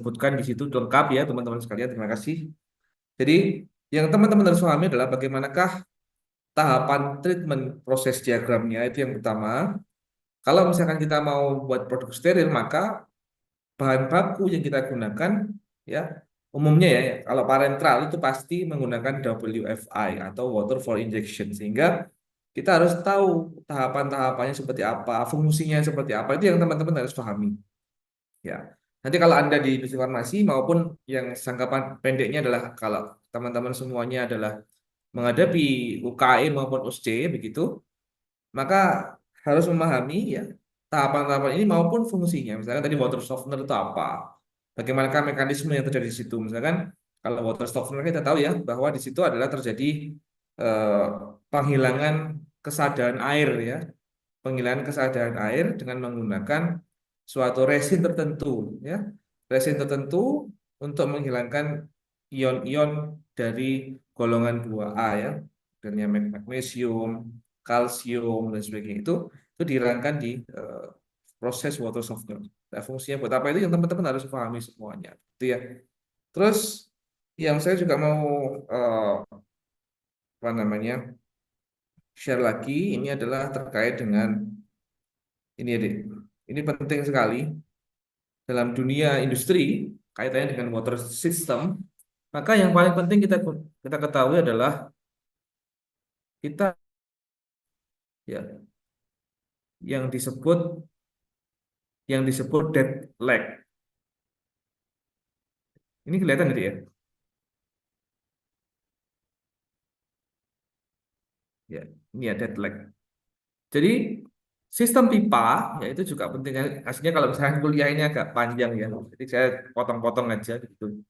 disebutkan di situ lengkap ya teman-teman sekalian. Terima kasih. Jadi yang teman-teman harus pahami adalah bagaimanakah tahapan treatment proses diagramnya itu yang pertama. Kalau misalkan kita mau buat produk steril, maka bahan baku yang kita gunakan ya umumnya ya kalau parenteral itu pasti menggunakan WFI atau water for injection, sehingga kita harus tahu tahapan-tahapannya seperti apa, fungsinya seperti apa, itu yang teman-teman harus pahami ya. Nanti kalau Anda di industri farmasi maupun yang sangkapan pendeknya adalah kalau teman-teman semuanya adalah menghadapi UKE maupun USC begitu, maka harus memahami ya tahapan-tahapan ini maupun fungsinya. Misalkan tadi water softener itu apa? Bagaimanakah mekanisme yang terjadi di situ? Misalkan kalau water softener kita tahu ya bahwa di situ adalah terjadi eh, penghilangan kesadaran air ya, penghilangan kesadaran air dengan menggunakan suatu resin tertentu ya, resin tertentu untuk menghilangkan ion-ion dari golongan 2A ya, dan magnesium, kalsium dan sebagainya itu dihilangkan di proses water softener. Nah, fungsinya buat apa itu yang teman-teman harus pahami semuanya. Itu ya. Terus yang saya juga mau eh, apa namanya share lagi ini adalah terkait dengan ini ya, Dik. Ini penting sekali dalam dunia industri kaitannya dengan water system. Maka yang paling penting kita ketahui adalah kita ya yang disebut dead lag. Ini kelihatan tadi ya. Ya, ini ya dead lag. Jadi sistem pipa ya itu juga penting. Aslinya kalau misalnya kuliah ini agak panjang ya. Jadi saya potong-potong aja gitu.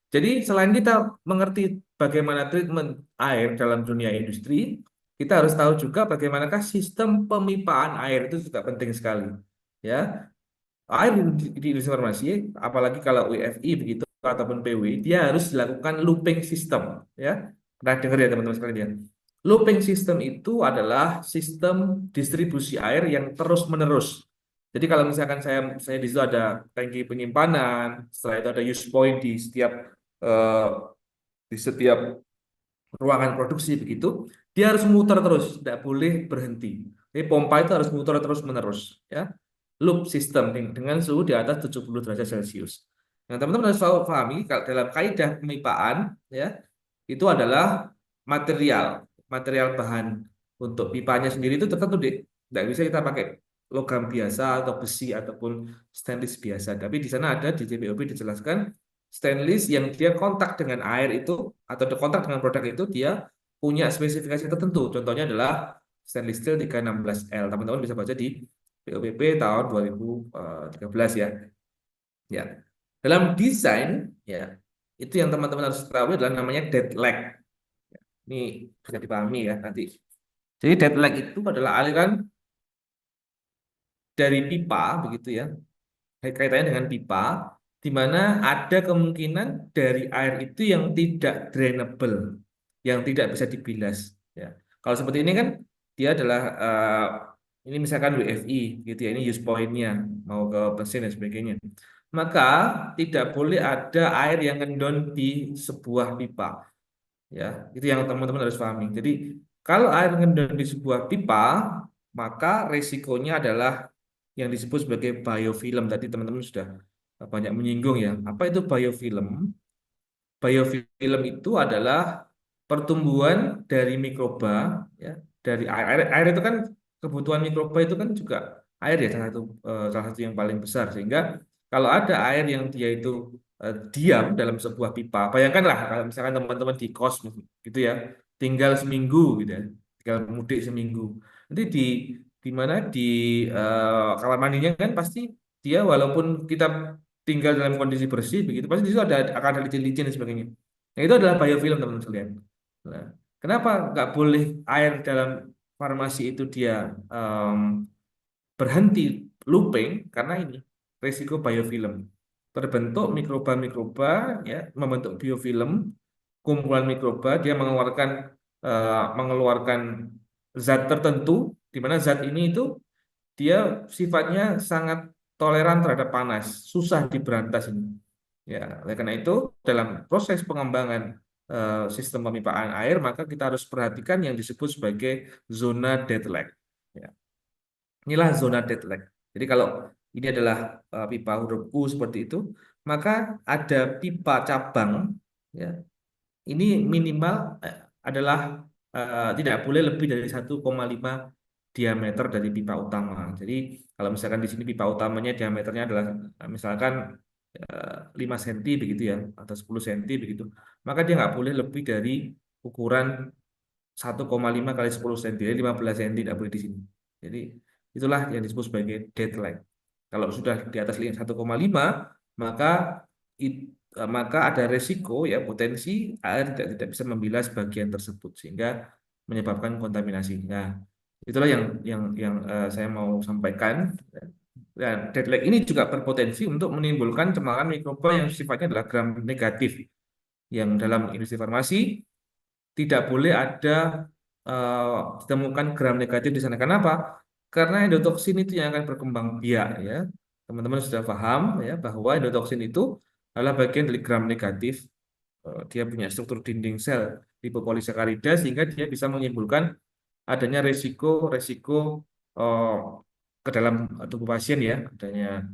Jadi selain kita mengerti bagaimana treatment air dalam dunia industri, kita harus tahu juga bagaimanakah sistem pemipaan air itu juga penting sekali. Ya, air di industri farmasi, apalagi kalau WFI begitu ataupun PW, dia harus dilakukan looping system. Ya, pernah dengar ya teman-teman sekalian ya. Looping system itu adalah sistem distribusi air yang terus-menerus. Jadi kalau misalkan saya di situ ada tangki penyimpanan, setelah itu ada use point eh, di setiap ruangan produksi begitu, dia harus muter terus, tidak boleh berhenti. Jadi pompa itu harus muter terus-menerus, ya. Loop system dengan suhu di atas 70 derajat Celcius. Nah, teman-teman harus pahami kalau dalam kaidah pemipaan, ya, itu adalah material, material bahan untuk pipanya sendiri itu tertentu, Dek. Tidak bisa kita pakai logam biasa atau besi ataupun stainless biasa. Tapi di sana ada di JPOB dijelaskan stainless yang dia kontak dengan air itu atau kontak dengan produk itu dia punya spesifikasi tertentu. Contohnya adalah stainless steel 316L. Teman-teman bisa baca di POPP tahun 2013 ya. Ya. Dalam desain ya itu yang teman-teman harus tahu adalah namanya dead lag. Ini bisa dipahami ya nanti. Jadi dead lag itu adalah aliran dari pipa begitu ya. Kaitannya dengan pipa di mana ada kemungkinan dari air itu yang tidak drainable, yang tidak bisa dibilas ya. Kalau seperti ini kan dia adalah ini misalkan WFI gitu ya, ini use point-nya mau ke mesin dan sebagainya. Maka tidak boleh ada air yang ngendon di sebuah pipa. Ya, itu yang teman-teman harus pahami. Jadi, kalau air ngendon di sebuah pipa, maka resikonya adalah yang disebut sebagai biofilm. Tadi teman-teman sudah banyak menyinggung ya. Apa itu biofilm? Biofilm itu adalah pertumbuhan dari mikroba ya, dari air. Air itu kan kebutuhan mikroba itu kan juga air ya salah satu yang paling besar, sehingga kalau ada air yang dia itu diam dalam sebuah pipa, bayangkanlah kalau misalkan teman-teman di kos gitu ya, tinggal seminggu gitu ya, tinggal mudik seminggu. Nanti di mana di kamar mandinya kan pasti dia walaupun kita tinggal dalam kondisi bersih begitu pasti di situ akan ada licin-licin dan sebagainya. Nah, itu adalah biofilm teman-teman sekalian. Nah, kenapa nggak boleh air dalam farmasi itu dia em, berhenti looping? Karena ini resiko biofilm. Terbentuk mikroba-mikroba ya membentuk biofilm, kumpulan mikroba dia mengeluarkan zat tertentu di mana zat ini itu dia sifatnya sangat toleran terhadap panas, susah diberantas ini. Ya, oleh karena itu dalam proses pengembangan sistem pemipaan air maka kita harus perhatikan yang disebut sebagai zona deadlock. Ya, inilah zona deadlock. Jadi kalau ini adalah pipa huruf U seperti itu, maka ada pipa cabang, ya, ini minimal adalah tidak boleh lebih dari 1,5 diameter dari pipa utama. Jadi kalau misalkan di sini pipa utamanya diameternya adalah misalkan 5 cm begitu ya, atau 10 cm begitu, maka dia nggak boleh lebih dari ukuran 1,5 kali 10 cm, jadi 15 cm tidak boleh di sini. Jadi itulah yang disebut sebagai deadline. Kalau sudah di atas 1,5, maka maka ada resiko ya potensi air tidak bisa membilas bagian tersebut sehingga menyebabkan kontaminasi. Nah, itulah yang saya mau sampaikan. Dan deadline ini juga berpotensi untuk menimbulkan cemaran mikroba yang sifatnya adalah gram negatif yang dalam industri farmasi tidak boleh ada ditemukan gram negatif di sana. Kenapa? Karena endotoksin itu yang akan berkembang biak ya. Teman-teman sudah paham ya bahwa endotoksin itu adalah bagian dari gram negatif. Dia punya struktur dinding sel lipopolisakarida sehingga dia bisa menimbulkan adanya resiko-resiko eh, ke dalam tubuh pasien ya. Adanya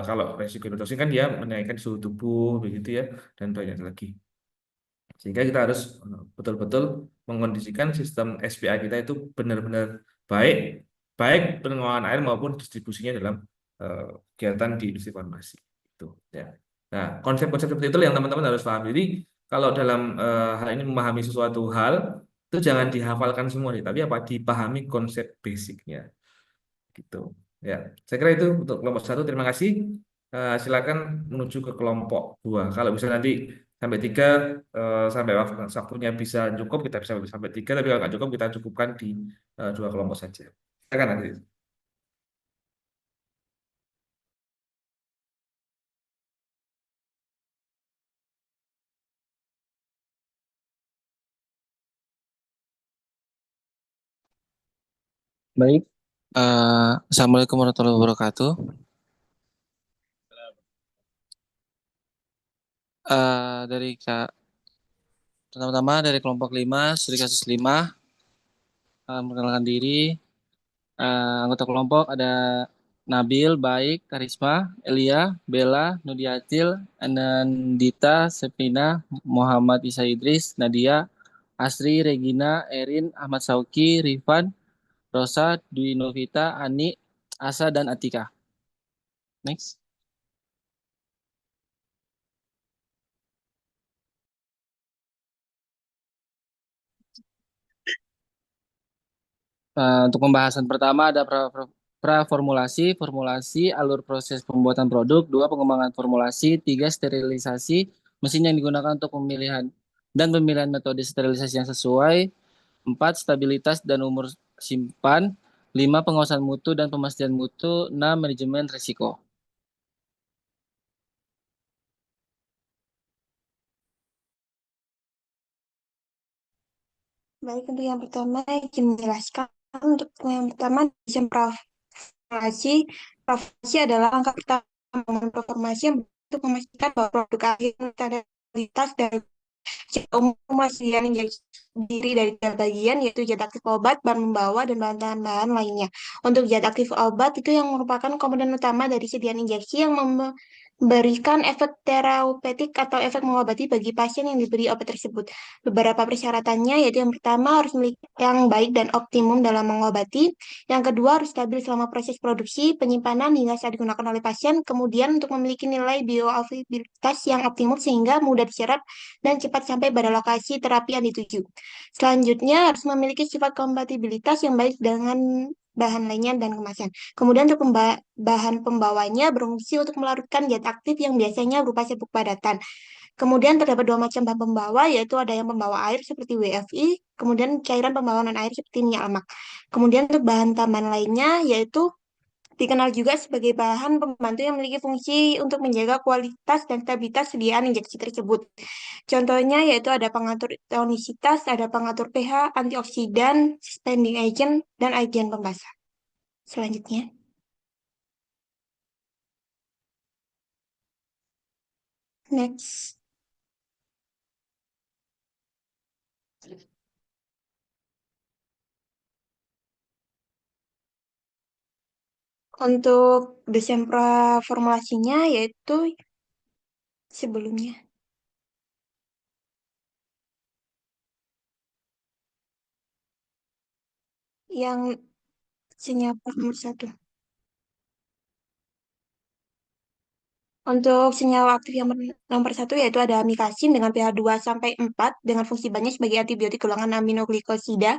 kalau resiko endotoksin kan dia menaikkan suhu tubuh begitu ya dan banyak lagi. Sehingga kita harus betul-betul mengkondisikan sistem SPA kita itu benar-benar baik, baik pengelolaan air maupun distribusinya dalam kegiatan di industri farmasi. Itu, ya. Nah, konsep-konsep seperti itu yang teman-teman harus paham. Jadi, kalau dalam hal ini memahami sesuatu hal, itu jangan dihafalkan semua, nih, tapi apa dipahami konsep basicnya. Gitu. Ya, saya kira itu untuk kelompok satu. Terima kasih. Silakan menuju ke kelompok dua. Kalau bisa nanti sampai tiga, sampai waktunya bisa cukup, kita bisa sampai tiga. Tapi kalau nggak cukup, kita cukupkan di dua kelompok saja. Silakan nanti. Baik, Assalamualaikum warahmatullahi wabarakatuh. Dari Kak, pertama-tama dari kelompok 5, studi kasus 5, memperkenalkan diri. Anggota kelompok ada Nabil, Baik, Karisma, Elia, Bella, Nudiatil, Anandita, Sepina, Muhammad Isa Idris, Nadia, Asri, Regina, Erin, Ahmad Sauki, Rifan, Rosa, Dwi Novita, Ani, Asa, dan Atika. Next. Untuk pembahasan pertama ada praformulasi, formulasi, alur proses pembuatan produk, dua pengembangan formulasi, tiga sterilisasi, mesin yang digunakan untuk pemilihan dan pemilihan metode sterilisasi yang sesuai, empat stabilitas dan umur simpan, lima pengawasan mutu dan pemastian mutu, enam manajemen risiko. Baik, untuk yang pertama, izin menjelaskan. Untuk yang pertama, desain reformasi. Reformasi adalah langkah pertama membangun reformasi yang untuk memastikan bahwa produk akhir ada kualitas dan secara umum persediaan injeksi diri dari tiga bagian, yaitu zat aktif obat, bahan membawa, dan bahan tambahan lainnya. Untuk zat aktif obat itu yang merupakan komponen utama dari sediaan injeksi yang memberikan efek terapeutik atau efek mengobati bagi pasien yang diberi obat tersebut. Beberapa persyaratannya yaitu yang pertama harus memiliki yang baik dan optimum dalam mengobati, yang kedua harus stabil selama proses produksi, penyimpanan hingga saat digunakan oleh pasien, kemudian untuk memiliki nilai bioavailabilitas yang optimum sehingga mudah diserap dan cepat sampai pada lokasi terapi yang dituju. Selanjutnya harus memiliki sifat kompatibilitas yang baik dengan bahan lainnya dan kemasan. Kemudian untuk bahan pembawanya berfungsi untuk melarutkan zat aktif yang biasanya berupa serbuk padatan. Kemudian terdapat dua macam bahan pembawa, yaitu ada yang pembawa air seperti WFI, kemudian cairan pembawa non air seperti minyak lemak. Kemudian untuk bahan tambahan lainnya, yaitu dikenal juga sebagai bahan pembantu yang memiliki fungsi untuk menjaga kualitas dan stabilitas sediaan injeksi tersebut. Contohnya yaitu ada pengatur tonisitas, ada pengatur pH, antioksidan, suspending agent, dan agen pembasah. Selanjutnya. Next. Untuk desain formulasinya yaitu sebelumnya yang senyawa nomor satu. Untuk senyawa aktif yang nomor satu yaitu ada amikasin dengan pH 2 sampai 4 dengan fungsi banyak sebagai antibiotik golongan aminoglikosida.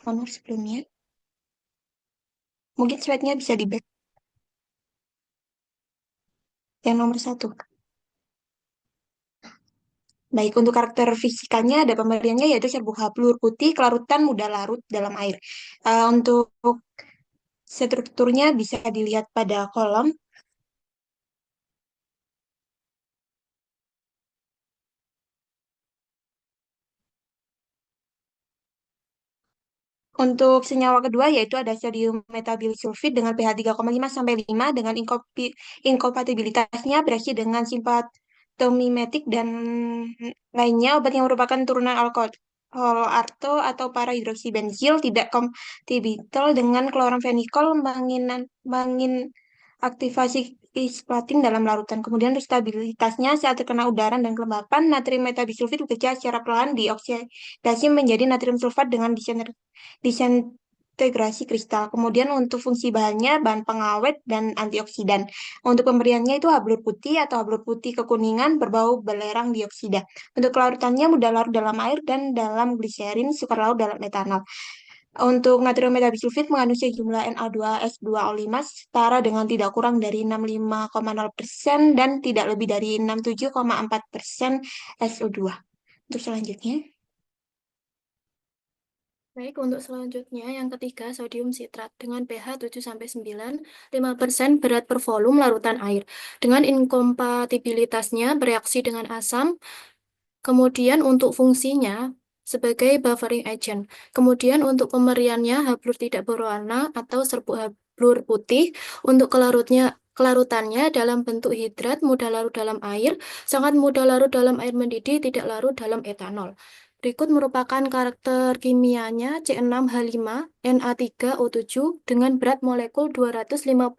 Nomor sebelumnya. Mungkin slide-nya bisa di back. Yang nomor satu. Baik, untuk karakter fisikanya ada pemberiannya yaitu serbuk H pelur putih, kelarutan mudah larut dalam air. Untuk strukturnya bisa dilihat pada kolom. Untuk senyawa kedua yaitu ada sodium metabil sulfit dengan pH 3,5 sampai 5 dengan inkompatibilitasnya bereaksi dengan simpatomimetik dan lainnya obat yang merupakan turunan alkohol arto atau para hidroksibenzil tidak kompatibel dengan kloramfenikol aktivasi isplatin dalam larutan. Kemudian stabilitasnya saat terkena udara dan kelembapan, natrium metabisulfit bekerja secara perlahan dioksidasi menjadi natrium sulfat dengan disintegrasi kristal. Kemudian untuk fungsi bahannya, bahan pengawet dan antioksidan. Untuk pemberiannya itu hablur putih atau hablur putih kekuningan berbau belerang dioksida. Untuk kelarutannya mudah larut dalam air dan dalam gliserin, sukar larut dalam metanol. Untuk natrium metabisulfit mengandung sejumlah Na2S2O5 setara dengan tidak kurang dari 65,0% dan tidak lebih dari 67,4% SO2. Untuk selanjutnya. Baik, untuk selanjutnya yang ketiga sodium sitrat dengan pH 7-9, 5% berat per volume larutan air. Dengan inkompatibilitasnya bereaksi dengan asam. Kemudian untuk fungsinya sebagai buffering agent. Kemudian untuk pemberiannya hablur tidak berwarna atau serbuk hablur putih. Untuk kelarutannya dalam bentuk hidrat, mudah larut dalam air, sangat mudah larut dalam air mendidih, tidak larut dalam etanol. Berikut merupakan karakter kimianya C6H5Na3O7 dengan berat molekul 258,07,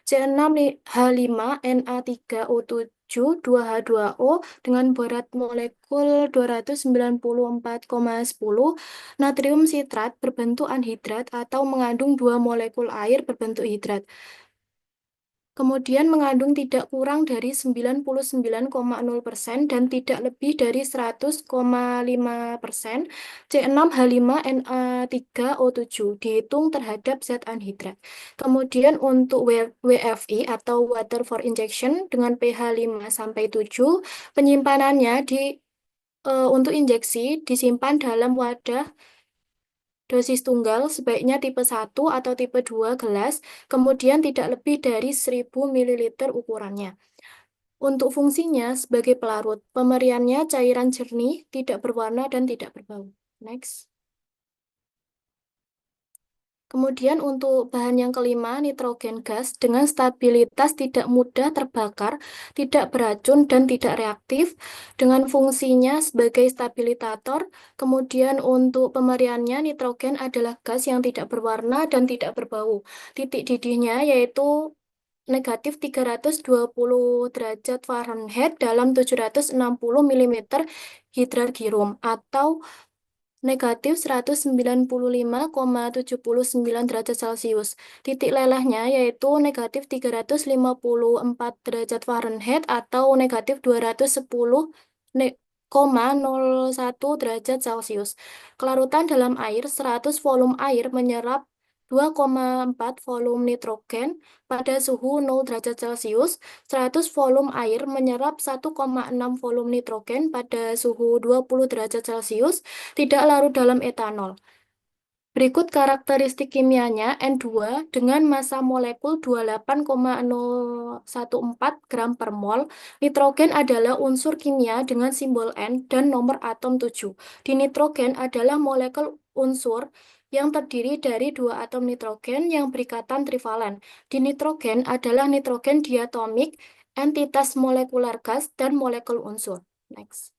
C6H5Na3O7 2H2O dengan berat molekul 294,10. Natrium sitrat berbentuk anhidrat atau mengandung dua molekul air berbentuk hidrat. Kemudian mengandung tidak kurang dari 99,0% dan tidak lebih dari 100,5% C6H5Na3O7 dihitung terhadap zat anhidrat. Kemudian untuk WFI atau water for injection dengan pH 5-7, penyimpanannya untuk injeksi disimpan dalam wadah dosis tunggal, sebaiknya tipe 1 atau tipe 2 gelas, kemudian tidak lebih dari 1000 ml ukurannya. Untuk fungsinya sebagai pelarut, pemberiannya cairan jernih, tidak berwarna dan tidak berbau. Next. Kemudian untuk bahan yang kelima, nitrogen gas dengan stabilitas tidak mudah terbakar, tidak beracun dan tidak reaktif, dengan fungsinya sebagai stabilisator. Kemudian untuk pemberiannya, nitrogen adalah gas yang tidak berwarna dan tidak berbau. Titik didihnya yaitu negatif 320 derajat Fahrenheit dalam 760 mm hidrargyrum atau negatif 195,79 derajat Celcius. Titik lelahnya yaitu negatif 354 derajat Fahrenheit atau negatif 210,01 derajat Celcius. Kelarutan dalam air, 100 volume air menyerap 2,4 volume nitrogen pada suhu 0 derajat Celcius. 100 volume air menyerap 1,6 volume nitrogen pada suhu 20 derajat Celcius, tidak larut dalam etanol. Berikut karakteristik kimianya N2 dengan massa molekul 28,014 gram per mol. Nitrogen adalah unsur kimia dengan simbol N dan nomor atom 7. Di nitrogen adalah molekul unsur yang terdiri dari dua atom nitrogen yang berikatan trivalen. Di nitrogen adalah nitrogen diatomik, entitas molekular gas, dan molekul unsur. Next.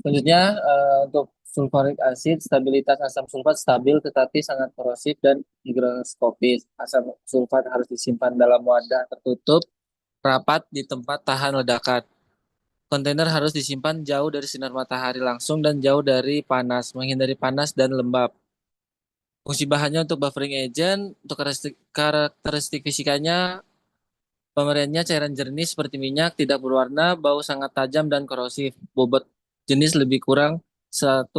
Selanjutnya, untuk sulfuric acid, stabilitas asam sulfat stabil tetapi sangat korosif dan higroskopis. Asam sulfat harus disimpan dalam wadah tertutup, rapat di tempat tahan ledakan. Kontainer harus disimpan jauh dari sinar matahari langsung dan jauh dari panas, menghindari panas dan lembab. Fungsi bahannya untuk buffering agent, untuk karakteristik fisikanya, pemberiannya cairan jernih seperti minyak, tidak berwarna, bau sangat tajam dan korosif. Bobot jenis lebih kurang 1,84.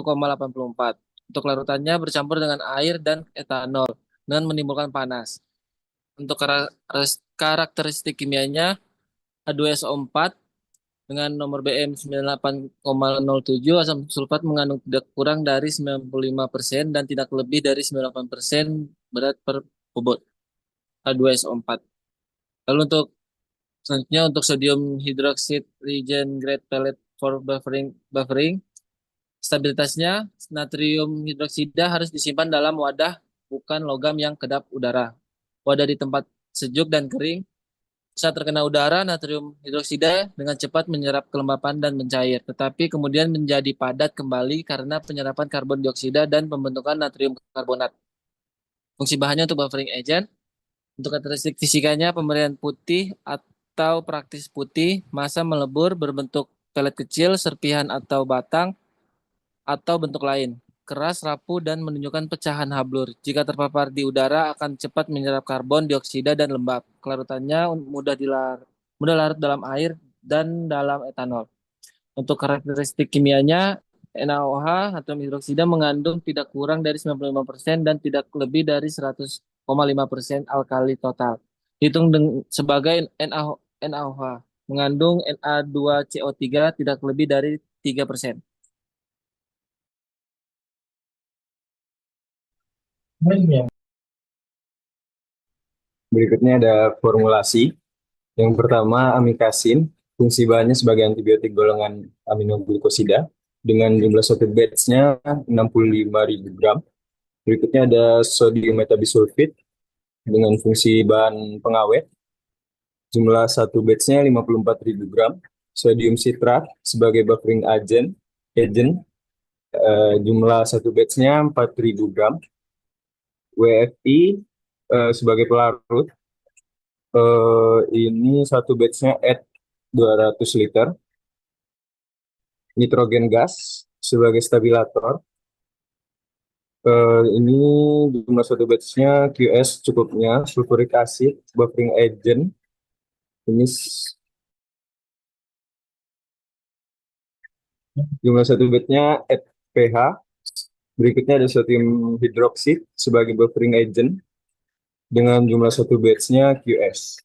Untuk larutannya bercampur dengan air dan etanol dan menimbulkan panas. Untuk karakteristik kimianya, H2SO4 dengan nomor BM 98,07, asam sulfat mengandung tidak kurang dari 95% dan tidak lebih dari 98% berat per bobot H2SO4. Lalu untuk selanjutnya untuk sodium hydroxide reagent grade pellet for buffering, stabilitasnya natrium hidroksida harus disimpan dalam wadah bukan logam yang kedap udara. Wadah di tempat sejuk dan kering. Saat terkena udara, natrium hidroksida dengan cepat menyerap kelembapan dan mencair, tetapi kemudian menjadi padat kembali karena penyerapan karbon dioksida dan pembentukan natrium karbonat. Fungsi bahannya untuk buffering agent. Untuk karakteristik fisikanya, pemberian putih atau praktis putih, massa melebur berbentuk pelet kecil, serpihan atau batang, atau bentuk lain. Keras, rapuh, dan menunjukkan pecahan hablur. Jika terpapar di udara, akan cepat menyerap karbon dioksida dan lembab. Kelarutannya mudah larut dalam air dan dalam etanol. Untuk karakteristik kimianya, NaOH atau hidroksida mengandung tidak kurang dari 95% dan tidak lebih dari 100,5% alkali total. Hitung sebagai NaOH mengandung Na2CO3 tidak lebih dari 3%. Berikutnya ada formulasi. Yang pertama, amikasin. Fungsi bahannya sebagai antibiotik golongan aminoglikosida dengan jumlah satu batch-nya 65.000 gram. Berikutnya ada sodium metabisulfit dengan fungsi bahan pengawet. Jumlah satu batch-nya 54.000 gram. Sodium citrat sebagai buffering agent, jumlah satu batch-nya 4.000 gram. WFI sebagai pelarut, ini satu batch-nya 200 liter. Nitrogen gas sebagai stabilator. Ini jumlah satu batch-nya QS cukupnya. Sulfuric acid, buffering agent. Ini jumlah satu batch-nya pH. Berikutnya ada sodium hidroksid sebagai buffering agent dengan jumlah satu batch-nya QS.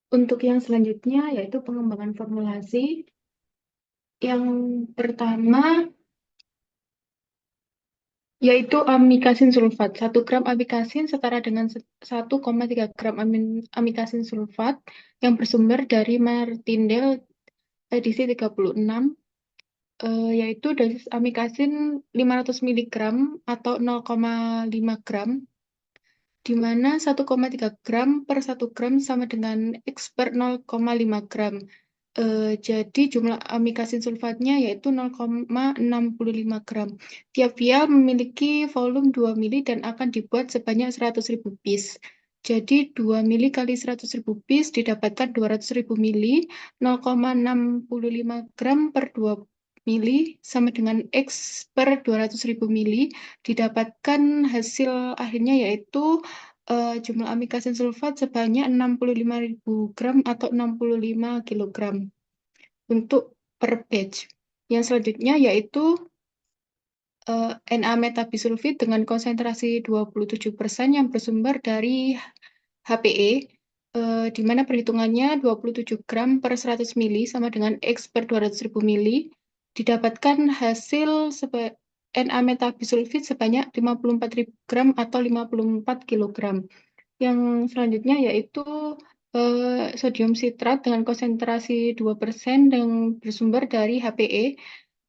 Untuk yang selanjutnya yaitu pengembangan formulasi. Yang pertama yaitu amikasin sulfat. 1 gram amikasin setara dengan 1,3 gram amikasin sulfat yang bersumber dari Martindale edisi 36, yaitu dosis amikasin 500 mg atau 0,5 gram, di mana 1,3 gram per 1 gram sama dengan X per 0,5 gram. Jadi jumlah amikasin sulfatnya yaitu 0,65 gram. Tiap vial memiliki volume 2 mili dan akan dibuat sebanyak 100.000 piece. Jadi 2 mili kali 100.000 piece didapatkan 200.000 mili, 0,65 gram per 2 mili sama dengan X per 200.000 mili. Didapatkan hasil akhirnya yaitu jumlah amikasin sulfat sebanyak 65.000 gram atau 65 kilogram untuk per batch. Yang selanjutnya yaitu Na-metabisulfit dengan konsentrasi 27% yang bersumber dari HPE, di mana perhitungannya 27 gram per 100 mili sama dengan X per 200.000 mili. Didapatkan hasil Na-metabisulfit sebanyak 54.000 gram atau 54 kilogram. Yang selanjutnya yaitu sodium sitrat dengan konsentrasi 2% yang bersumber dari HPE.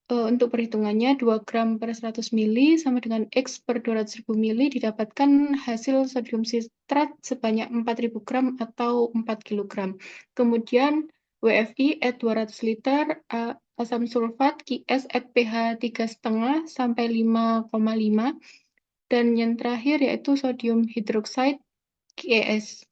Untuk perhitungannya 2 gram per 100 mili sama dengan X per 200.000 mili didapatkan hasil sodium sitrat sebanyak 4.000 gram atau 4 kilogram. Kemudian WFI at 200 liter, asam sulfat QS at pH 3,5 sampai 5,5, dan yang terakhir yaitu sodium hidroksida QES.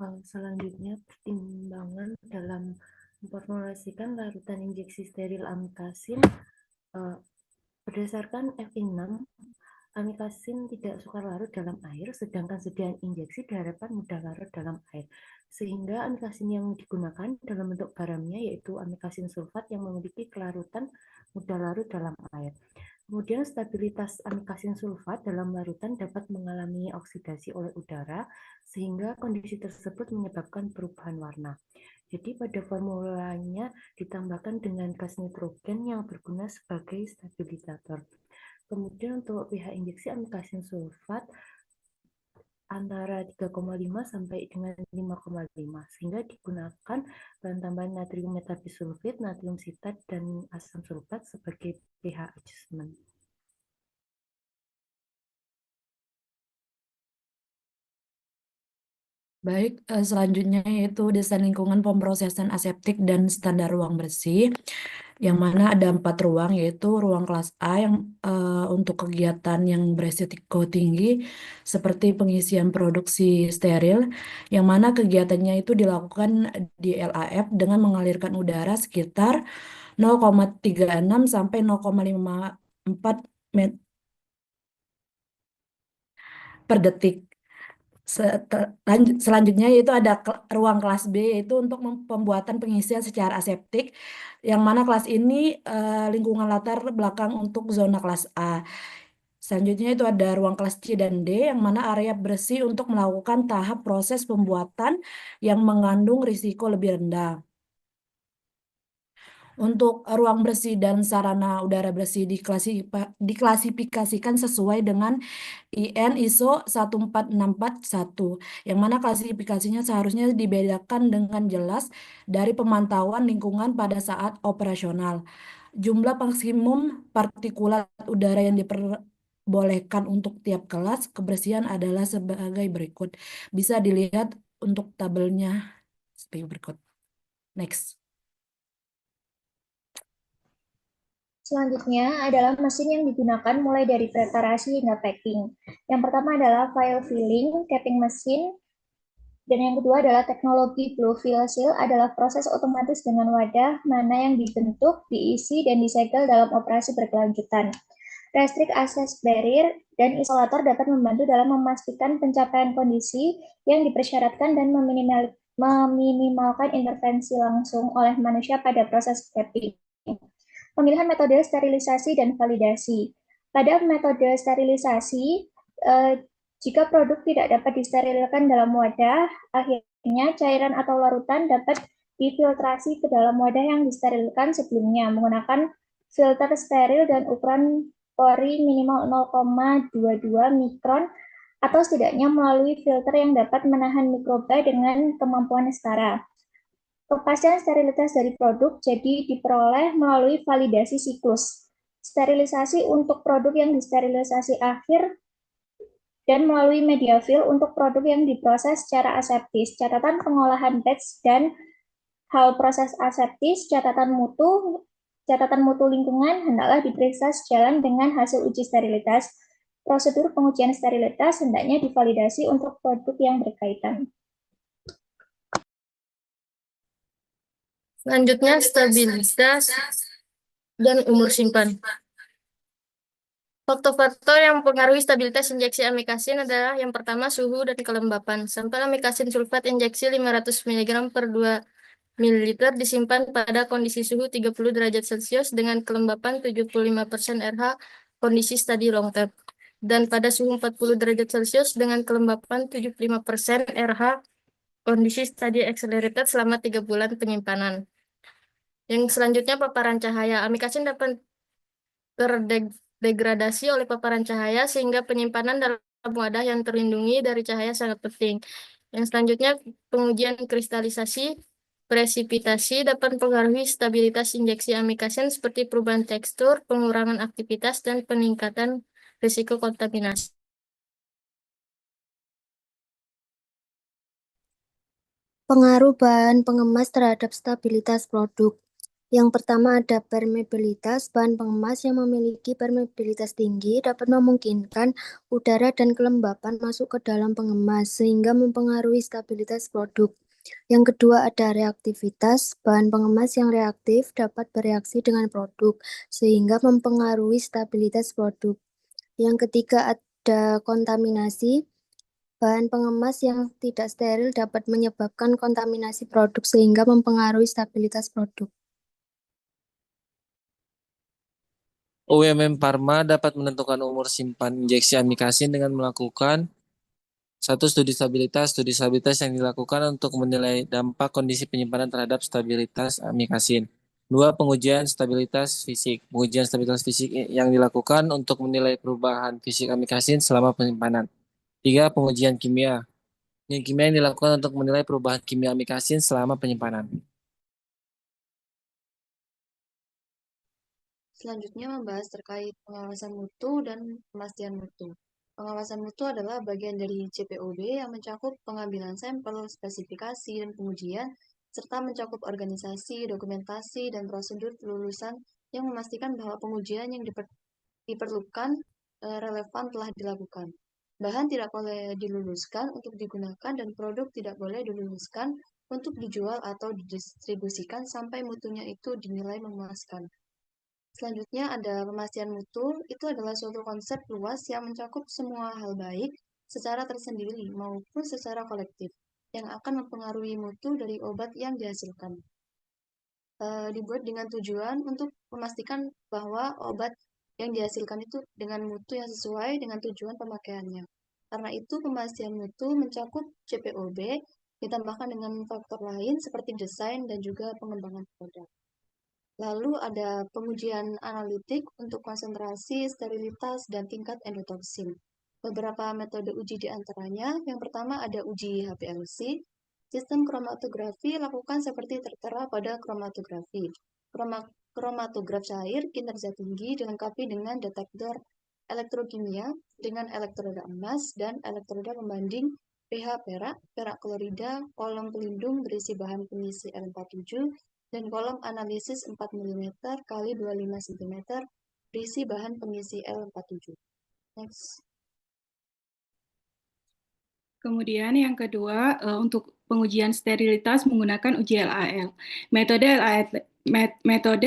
Selanjutnya, pertimbangan dalam memformulasikan larutan injeksi steril amikasin. Berdasarkan FI6, amikasin tidak suka larut dalam air, sedangkan sediaan injeksi diharapkan mudah larut dalam air. Sehingga amikasin yang digunakan dalam bentuk garamnya yaitu amikasin sulfat yang memiliki kelarutan mudah larut dalam air. Kemudian stabilitas amikasin sulfat dalam larutan dapat mengalami oksidasi oleh udara, sehingga kondisi tersebut menyebabkan perubahan warna. Jadi pada formulanya ditambahkan dengan gas nitrogen yang berguna sebagai stabilisator. Kemudian untuk pH injeksi amikasin sulfat antara 3,5 sampai dengan 5,5, sehingga digunakan bahan tambahan natrium metabisulfit, natrium sitrat, dan asam sulfat sebagai pH adjustment. Baik, selanjutnya yaitu desain lingkungan pemrosesan aseptik dan standar ruang bersih, yang mana ada 4 ruang, yaitu ruang kelas A yang untuk kegiatan yang beresiko tinggi seperti pengisian produksi steril, yang mana kegiatannya itu dilakukan di LAF dengan mengalirkan udara sekitar 0,36 sampai 0,54 meter per detik. Selanjutnya yaitu ada ruang kelas B, yaitu untuk pembuatan pengisian secara aseptik, yang mana kelas ini lingkungan latar belakang untuk zona kelas A. Selanjutnya itu ada ruang kelas C dan D, yang mana area bersih untuk melakukan tahap proses pembuatan yang mengandung risiko lebih rendah. Untuk ruang bersih dan sarana udara bersih diklasifikasikan sesuai dengan IN ISO 14641, yang mana klasifikasinya seharusnya dibedakan dengan jelas dari pemantauan lingkungan pada saat operasional. Jumlah maksimum partikulat udara yang diperbolehkan untuk tiap kelas kebersihan adalah sebagai berikut. Bisa dilihat untuk tabelnya seperti berikut. Next. Selanjutnya adalah mesin yang digunakan mulai dari preparasi hingga packing. Yang pertama adalah vial filling, capping mesin, dan yang kedua adalah teknologi blow fill seal, adalah proses otomatis dengan wadah mana yang dibentuk, diisi, dan disegel dalam operasi berkelanjutan. Restrict access barrier dan isolator dapat membantu dalam memastikan pencapaian kondisi yang dipersyaratkan dan meminimalkan intervensi langsung oleh manusia pada proses capping. Pemilihan metode sterilisasi dan validasi. Pada metode sterilisasi, jika produk tidak dapat disterilkan dalam wadah, akhirnya cairan atau larutan dapat difiltrasi ke dalam wadah yang disterilkan sebelumnya menggunakan filter steril dan ukuran pori minimal 0,22 mikron atau setidaknya melalui filter yang dapat menahan mikroba dengan kemampuan setara. Kepastian sterilitas dari produk jadi diperoleh melalui validasi siklus. Sterilisasi untuk produk yang disterilisasi akhir dan melalui media fill untuk produk yang diproses secara aseptis, catatan pengolahan batch dan hal proses aseptis, catatan mutu lingkungan hendaklah diperiksa sejalan dengan hasil uji sterilitas. Prosedur pengujian sterilitas hendaknya divalidasi untuk produk yang berkaitan. Selanjutnya, stabilitas dan umur simpan. Faktor-faktor yang mempengaruhi stabilitas injeksi amikasin adalah yang pertama suhu dan kelembapan. Sampel amikasin sulfat injeksi 500 mg per 2 ml disimpan pada kondisi suhu 30 derajat Celcius dengan kelembapan 75% RH kondisi studi long term. Dan pada suhu 40 derajat Celcius dengan kelembapan 75% RH kondisi studi accelerated selama 3 bulan penyimpanan. Yang selanjutnya paparan cahaya. Amikasin dapat terdegradasi oleh paparan cahaya sehingga penyimpanan dalam wadah yang terlindungi dari cahaya sangat penting. Yang selanjutnya pengujian kristalisasi. Presipitasi dapat mempengaruhi stabilitas injeksi amikasin seperti perubahan tekstur, pengurangan aktivitas, dan peningkatan risiko kontaminasi. Pengaruh bahan pengemas terhadap stabilitas produk. Yang pertama ada permeabilitas. Bahan pengemas yang memiliki permeabilitas tinggi dapat memungkinkan udara dan kelembapan masuk ke dalam pengemas sehingga mempengaruhi stabilitas produk. Yang kedua ada reaktivitas. Bahan pengemas yang reaktif dapat bereaksi dengan produk sehingga mempengaruhi stabilitas produk. Yang ketiga ada kontaminasi. Bahan pengemas yang tidak steril dapat menyebabkan kontaminasi produk sehingga mempengaruhi stabilitas produk. UMM Pharma dapat menentukan umur simpan injeksi amikasin dengan melakukan satu studi stabilitas yang dilakukan untuk menilai dampak kondisi penyimpanan terhadap stabilitas amikasin. 2. Pengujian stabilitas fisik. Pengujian stabilitas fisik yang dilakukan untuk menilai perubahan fisik amikasin selama penyimpanan. 3. Pengujian kimia. Kimia yang dilakukan untuk menilai perubahan kimia amikasin selama penyimpanan. Selanjutnya membahas terkait pengawasan mutu dan pemastian mutu. Pengawasan mutu adalah bagian dari CPOB yang mencakup pengambilan sampel, spesifikasi, dan pengujian, serta mencakup organisasi, dokumentasi, dan prosedur kelulusan yang memastikan bahwa pengujian yang diperlukan relevan telah dilakukan. Bahan tidak boleh diluluskan untuk digunakan dan produk tidak boleh diluluskan untuk dijual atau didistribusikan sampai mutunya itu dinilai memuaskan. Selanjutnya ada pemastian mutu, itu adalah suatu konsep luas yang mencakup semua hal baik secara tersendiri maupun secara kolektif yang akan mempengaruhi mutu dari obat yang dihasilkan. Dibuat dengan tujuan untuk memastikan bahwa obat yang dihasilkan itu dengan mutu yang sesuai dengan tujuan pemakaiannya. Karena itu pemastian mutu mencakup CPOB ditambahkan dengan faktor lain seperti desain dan juga pengembangan produk. Lalu ada pengujian analitik untuk konsentrasi, sterilitas, dan tingkat endotoksin. Beberapa metode uji diantaranya, yang pertama ada uji HPLC. Sistem kromatografi lakukan seperti tertera pada kromatografi. Kromatograf cair kinerja tinggi dilengkapi dengan detektor elektrokimia dengan elektroda emas dan elektroda pembanding pH perak, perak klorida, kolom pelindung berisi bahan pengisi L47, dan kolom analisis 4 mm x 25 cm berisi bahan pengisi L47. Next. Kemudian yang kedua, untuk pengujian sterilitas menggunakan uji LAL. Metode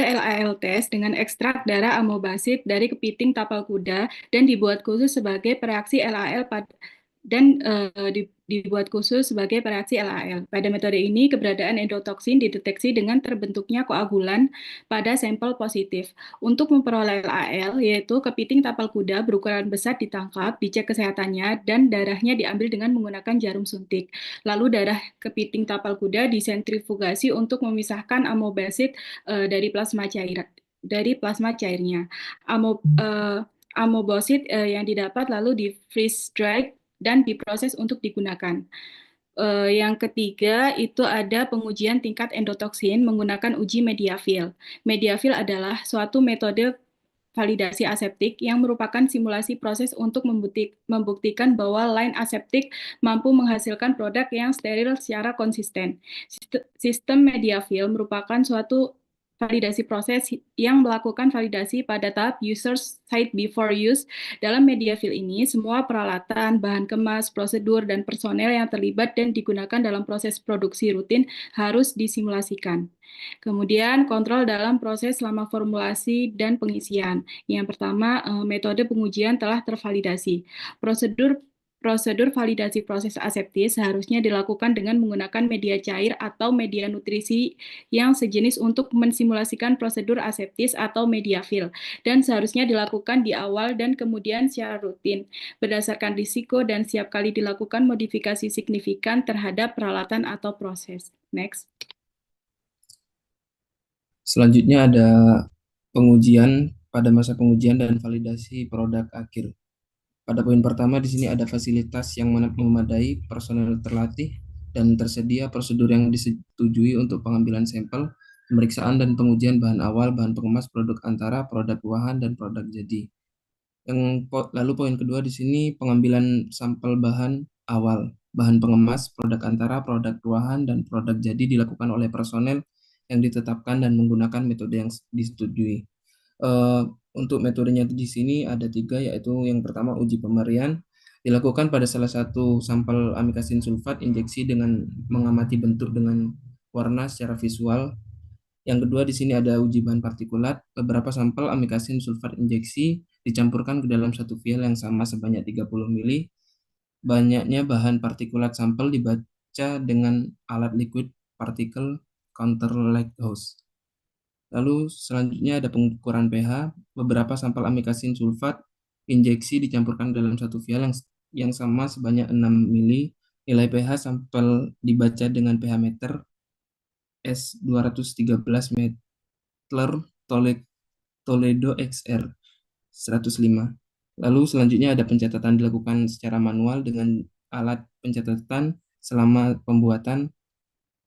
LAL test dengan ekstrak darah amobasit dari kepiting tapal kuda dan dibuat khusus sebagai pereaksi LAL dan dibuat khusus sebagai reaksi LAL. Pada metode ini, keberadaan endotoksin dideteksi dengan terbentuknya koagulan pada sampel positif. Untuk memperoleh LAL, yaitu kepiting tapal kuda berukuran besar ditangkap, dicek kesehatannya, dan darahnya diambil dengan menggunakan jarum suntik. Lalu darah kepiting tapal kuda disentrifugasi untuk memisahkan amobasit dari plasma cairnya. Amobosit yang didapat lalu di freeze dry dan diproses untuk digunakan. Yang ketiga itu ada pengujian tingkat endotoksin menggunakan uji Mediafil. Mediafil adalah suatu metode validasi aseptik yang merupakan simulasi proses untuk membuktikan bahwa line aseptik mampu menghasilkan produk yang steril secara konsisten. Sistem Mediafil merupakan suatu validasi proses yang melakukan validasi pada tahap user site before use. Dalam Mediafil ini, semua peralatan, bahan kemas, prosedur, dan personel yang terlibat dan digunakan dalam proses produksi rutin harus disimulasikan. Kemudian kontrol dalam proses selama formulasi dan pengisian. Yang pertama, metode pengujian telah tervalidasi. Prosedur validasi proses aseptis seharusnya dilakukan dengan menggunakan media cair atau media nutrisi yang sejenis untuk mensimulasikan prosedur aseptis atau Mediafil, dan seharusnya dilakukan di awal dan kemudian secara rutin, berdasarkan risiko dan setiap kali dilakukan modifikasi signifikan terhadap peralatan atau proses. Next. Selanjutnya ada pengujian pada masa pengujian dan validasi produk akhir. Pada poin pertama di sini ada fasilitas yang memadai, personel terlatih, dan tersedia prosedur yang disetujui untuk pengambilan sampel, pemeriksaan dan pengujian bahan awal, bahan pengemas, produk antara, produk ruahan, dan produk jadi. Lalu poin kedua di sini pengambilan sampel bahan awal, bahan pengemas, produk antara, produk ruahan, dan produk jadi dilakukan oleh personel yang ditetapkan dan menggunakan metode yang disetujui. Untuk metodenya di sini ada 3, yaitu yang pertama uji pemerian dilakukan pada salah satu sampel amikasin sulfat injeksi dengan mengamati bentuk dengan warna secara visual. Yang kedua di sini ada uji bahan partikulat. Beberapa sampel amikasin sulfat injeksi dicampurkan ke dalam satu vial yang sama sebanyak 30 ml. Banyaknya bahan partikulat sampel dibaca dengan alat liquid particle counter lighthouse. Lalu selanjutnya ada pengukuran pH. Beberapa sampel amikasin sulfat injeksi dicampurkan dalam satu vial yang sama sebanyak 6 ml. Nilai pH sampel dibaca dengan pH meter S213 Mettler Toledo XR 105. Lalu selanjutnya ada pencatatan dilakukan secara manual dengan alat pencatatan selama pembuatan.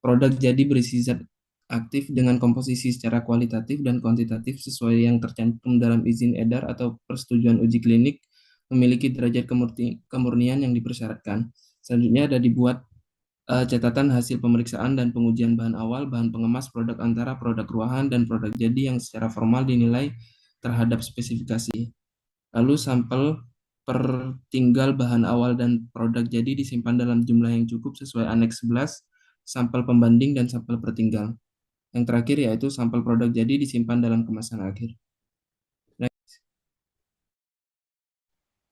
Produk jadi berisi zat aktif dengan komposisi secara kualitatif dan kuantitatif sesuai yang tercantum dalam izin edar atau persetujuan uji klinik, memiliki derajat kemurnian yang dipersyaratkan. Selanjutnya ada dibuat catatan hasil pemeriksaan dan pengujian bahan awal, bahan pengemas, produk antara, produk ruahan, dan produk jadi yang secara formal dinilai terhadap spesifikasi. Lalu sampel pertinggal bahan awal dan produk jadi disimpan dalam jumlah yang cukup sesuai Aneks 11, sampel pembanding, dan sampel pertinggal. Yang terakhir yaitu sampel produk jadi disimpan dalam kemasan akhir.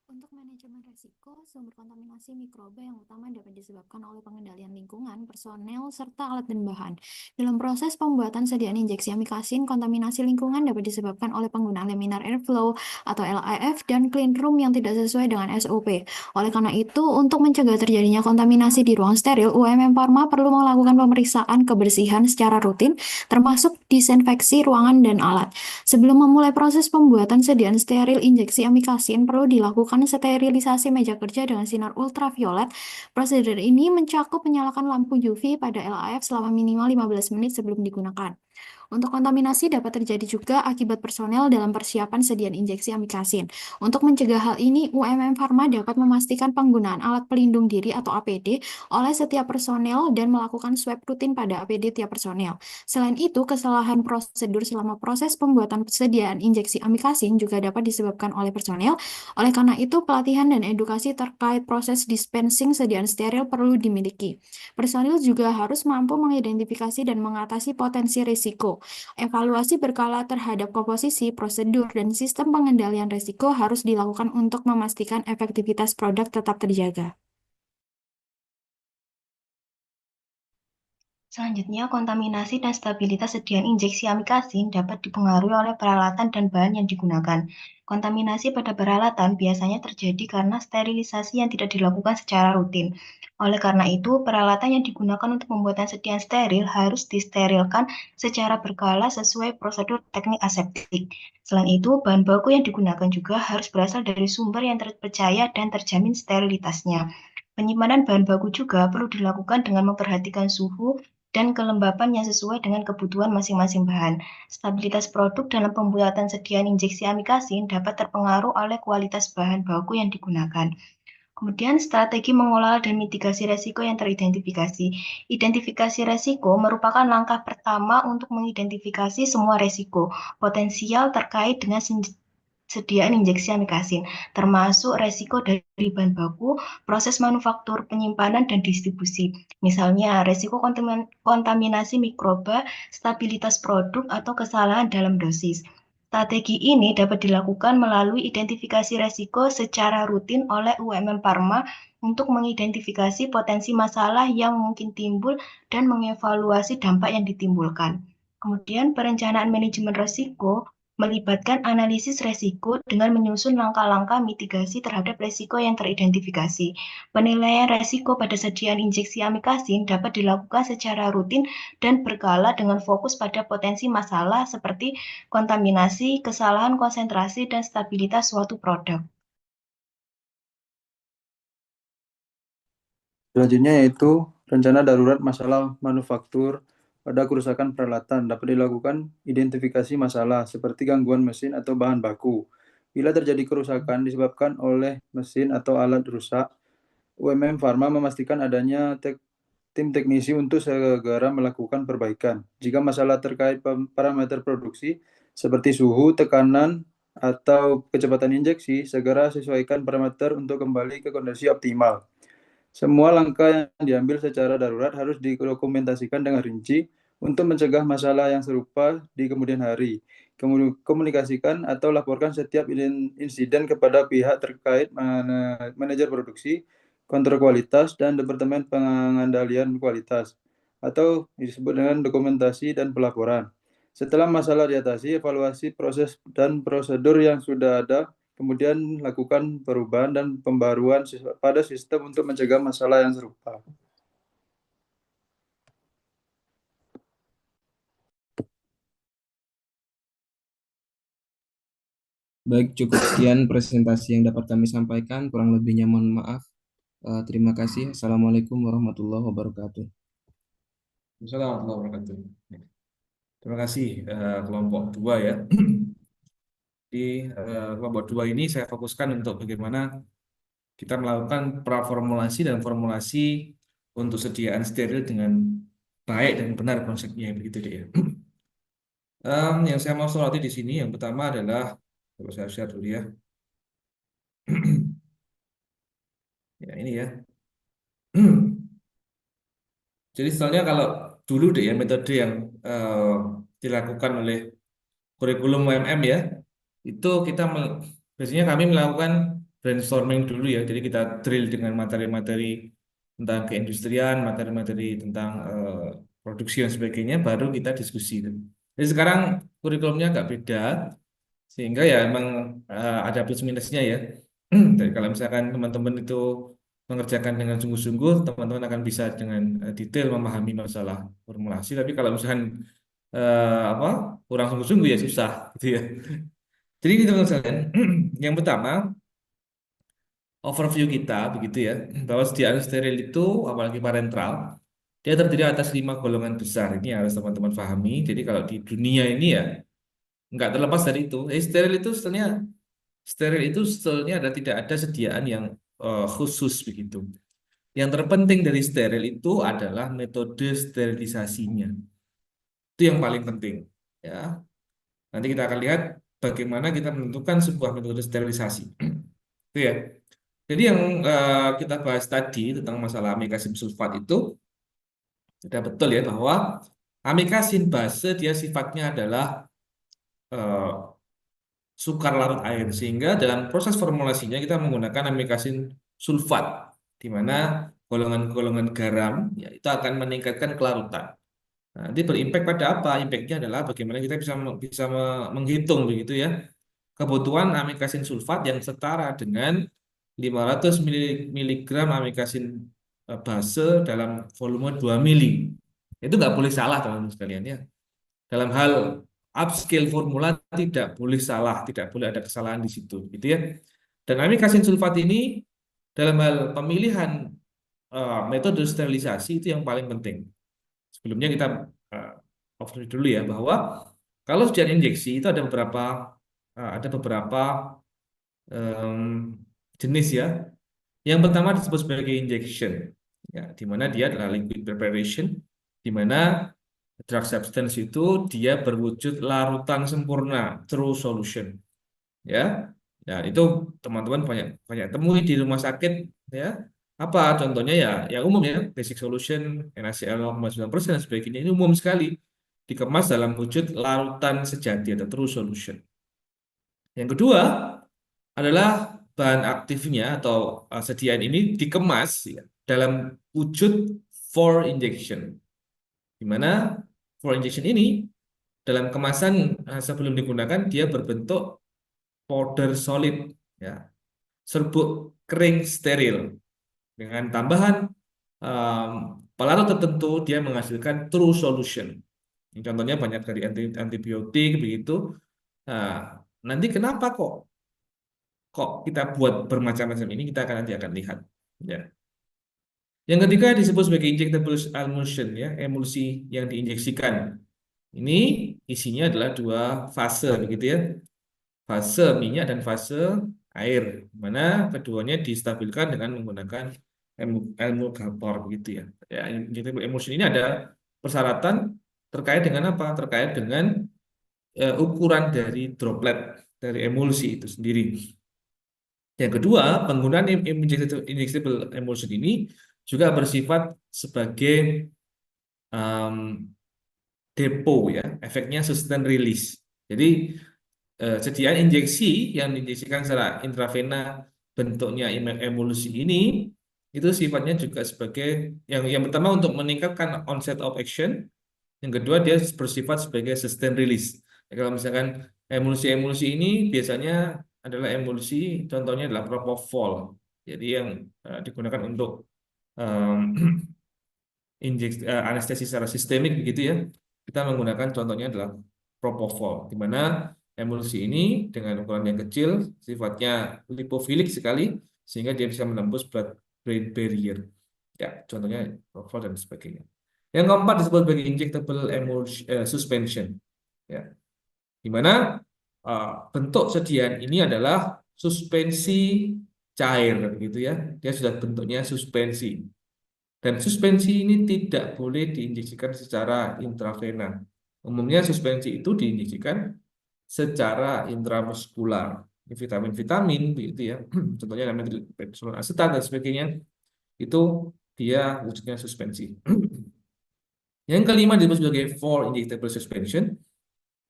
Untuk manajemen risiko, sumber kontaminasi mikroba yang utama dapat disebabkan oleh pengendalian lingkungan, personel, serta alat dan bahan. Dalam proses pembuatan sediaan injeksi amikasin, kontaminasi lingkungan dapat disebabkan oleh penggunaan laminar airflow atau LAF dan clean room yang tidak sesuai dengan SOP. Oleh karena itu, untuk mencegah terjadinya kontaminasi di ruang steril, UMM Pharma perlu melakukan pemeriksaan kebersihan secara rutin, termasuk disinfeksi ruangan dan alat. Sebelum memulai proses pembuatan sediaan steril injeksi amikasin, perlu dilakukan sterilisasi meja kerja dengan sinar ultraviolet. Prosedur ini mencakup menyalakan lampu UV pada LAF selama minimal 15 menit sebelum digunakan. Untuk kontaminasi dapat terjadi juga akibat personel dalam persiapan sediaan injeksi amikasin. Untuk mencegah hal ini, UMM Pharma dapat memastikan penggunaan alat pelindung diri atau APD oleh setiap personel dan melakukan swab rutin pada APD tiap personel. Selain itu, kesalahan prosedur selama proses pembuatan sediaan injeksi amikasin juga dapat disebabkan oleh personel. Oleh karena itu, pelatihan dan edukasi terkait proses dispensing sediaan steril perlu dimiliki. Personel juga harus mampu mengidentifikasi dan mengatasi potensi risiko. Evaluasi berkala terhadap komposisi, prosedur, dan sistem pengendalian risiko harus dilakukan untuk memastikan efektivitas produk tetap terjaga. Selanjutnya, kontaminasi dan stabilitas sediaan injeksi amikasin dapat dipengaruhi oleh peralatan dan bahan yang digunakan. Kontaminasi pada peralatan biasanya terjadi karena sterilisasi yang tidak dilakukan secara rutin. Oleh karena itu, peralatan yang digunakan untuk pembuatan sediaan steril harus disterilkan secara berkala sesuai prosedur teknik aseptik. Selain itu, bahan baku yang digunakan juga harus berasal dari sumber yang terpercaya dan terjamin sterilitasnya. Penyimpanan bahan baku juga perlu dilakukan dengan memperhatikan suhu dan kelembapan yang sesuai dengan kebutuhan masing-masing bahan. Stabilitas produk dalam pembuatan sediaan injeksi amikasin dapat terpengaruh oleh kualitas bahan baku yang digunakan. Kemudian strategi mengelola dan mitigasi resiko yang teridentifikasi. Identifikasi resiko merupakan langkah pertama untuk mengidentifikasi semua resiko potensial terkait dengan sediaan injeksi amikasin, termasuk resiko dari bahan baku, proses manufaktur, penyimpanan, dan distribusi. Misalnya, resiko kontaminasi mikroba, stabilitas produk, atau kesalahan dalam dosis. Strategi ini dapat dilakukan melalui identifikasi resiko secara rutin oleh UMM Pharma untuk mengidentifikasi potensi masalah yang mungkin timbul dan mengevaluasi dampak yang ditimbulkan. Kemudian, perencanaan manajemen risiko melibatkan analisis resiko dengan menyusun langkah-langkah mitigasi terhadap resiko yang teridentifikasi. Penilaian resiko pada sediaan injeksi amikasin dapat dilakukan secara rutin dan berkala dengan fokus pada potensi masalah seperti kontaminasi, kesalahan konsentrasi, dan stabilitas suatu produk. Selanjutnya yaitu rencana darurat masalah manufaktur pada kerusakan peralatan dapat dilakukan identifikasi masalah seperti gangguan mesin atau bahan baku. Bila terjadi kerusakan disebabkan oleh mesin atau alat rusak, UMM Pharma memastikan adanya tim teknisi untuk segera melakukan perbaikan. Jika masalah terkait parameter produksi seperti suhu, tekanan, atau kecepatan injeksi, segera sesuaikan parameter untuk kembali ke kondisi optimal. Semua langkah yang diambil secara darurat harus didokumentasikan dengan rinci untuk mencegah masalah yang serupa di kemudian hari. Komunikasikan atau laporkan setiap insiden kepada pihak terkait, manajer produksi, kontrol kualitas, dan departemen pengendalian kualitas, atau disebut dengan dokumentasi dan pelaporan. Setelah masalah diatasi, evaluasi proses dan prosedur yang sudah ada, kemudian lakukan perubahan dan pembaruan pada sistem untuk mencegah masalah yang serupa. Baik, cukup sekian presentasi yang dapat kami sampaikan. Kurang lebihnya mohon maaf. Terima kasih. Assalamualaikum warahmatullahi wabarakatuh. Assalamualaikum warahmatullahi wabarakatuh. Terima kasih kelompok 2 ya. Di kelompok 2 ini saya fokuskan untuk bagaimana kita melakukan praformulasi dan formulasi untuk sediaan steril dengan baik dan benar konsepnya begitu deh ya. Yang saya mau soroti di sini yang pertama adalah, coba saya share dulu ya. Ya ini ya. Jadi soalnya kalau dulu deh ya metode yang dilakukan oleh kurikulum UMM ya, itu kita biasanya kami melakukan brainstorming dulu ya. Jadi kita drill dengan materi-materi tentang keindustrian, materi-materi tentang produksi dan sebagainya, baru kita diskusi. Jadi sekarang kurikulumnya agak beda, sehingga ya emang ada plus minusnya ya. Jadi kalau misalkan teman-teman itu mengerjakan dengan sungguh-sungguh, teman-teman akan bisa dengan detail memahami masalah formulasi. Tapi kalau misalkan kurang sungguh-sungguh ya susah, gitu ya. Jadi ini teman-teman sekalian, yang pertama overview kita begitu ya, bahwa sediaan steril itu apalagi parentral, dia terdiri atas 5 golongan besar. Ini harus teman-teman pahami. Jadi kalau di dunia ini ya nggak terlepas dari itu. Steril itu sebetulnya tidak ada sediaan yang khusus begitu. Yang terpenting dari steril itu adalah metode sterilisasinya. Itu yang paling penting ya. Nanti kita akan lihat bagaimana kita menentukan sebuah metode sterilisasi. Itu ya. Jadi yang kita bahas tadi tentang masalah amikasin sulfat itu sudah betul ya, bahwa amikasin base dia sifatnya adalah sukar larut air, sehingga dalam proses formulasinya kita menggunakan amikasin sulfat, di mana golongan-golongan garam ya, itu akan meningkatkan kelarutan. Nanti berimpact pada apa? Impactnya adalah bagaimana kita bisa menghitung begitu ya kebutuhan amikasin sulfat yang setara dengan 500 miligram amikasin base dalam volume 2 mili. Itu nggak boleh salah teman-teman sekalian ya. Dalam hal upscale formula tidak boleh salah, tidak boleh ada kesalahan di situ, gitu ya. Dan amikasin sulfat ini dalam hal pemilihan metode sterilisasi itu yang paling penting. Sebelumnya kita overview dulu ya bahwa kalau sediaan injeksi itu ada beberapa jenis ya. Yang pertama disebut sebagai injection, ya, di mana dia adalah liquid preparation, di mana drug substance itu dia berwujud larutan sempurna, true solution, ya. Ya itu teman-teman banyak temui di rumah sakit, ya. Apa contohnya ya? Yang umum ya, basic solution, NaCl 0,9% dan sebagainya. Ini umum sekali dikemas dalam wujud larutan sejati atau true solution. Yang kedua adalah bahan aktifnya atau sediaan ini dikemas ya, dalam wujud for injection, di mana for injection ini dalam kemasan sebelum digunakan dia berbentuk powder solid, ya, serbuk kering steril dengan tambahan pelarut tertentu dia menghasilkan true solution. Ini contohnya banyak dari antibiotik begitu. Nah, nanti kenapa kok kita buat bermacam-macam ini, kita nanti akan lihat ya. Yang ketiga disebut sebagai injectable emulsion ya, emulsi yang diinjeksikan. Ini isinya adalah dua fase begitu ya, fase minyak dan fase air, mana keduanya distabilkan dengan menggunakan emulgator begitu ya. Ya, injectable emulsion ini ada persyaratan terkait dengan apa? Terkait dengan ukuran dari droplet dari emulsi itu sendiri. Yang kedua, penggunaan injectable emulsion ini juga bersifat sebagai depo ya, efeknya sustained release. Jadi sediaan injeksi yang diinjeksikan secara intravena bentuknya emulsi ini itu sifatnya juga sebagai yang pertama untuk meningkatkan onset of action, yang kedua dia bersifat sebagai sustained release. Ya, kalau misalkan emulsi ini biasanya adalah emulsi, contohnya adalah propofol. Jadi yang digunakan untuk anestesi secara sistemik begitu ya. Kita menggunakan contohnya adalah propofol, di mana emulsi ini dengan ukuran yang kecil, sifatnya lipofilik sekali, sehingga dia bisa menembus blood-brain barrier. Ya, contohnya propofol dan sebagainya. Yang keempat disebut sebagai injectable suspension. Ya, di mana bentuk sediaan ini adalah suspensi cair, gitu ya. Dia sudah bentuknya suspensi. Dan suspensi ini tidak boleh diinjeksikan secara intravena. Umumnya suspensi itu diinjeksikan secara intramuskular. Vitamin-vitamin, begitu ya. Contohnya namanya benzoyl asetat dan sebagainya. Itu dia wujudnya suspensi. Yang kelima disebut sebagai for injectable suspension,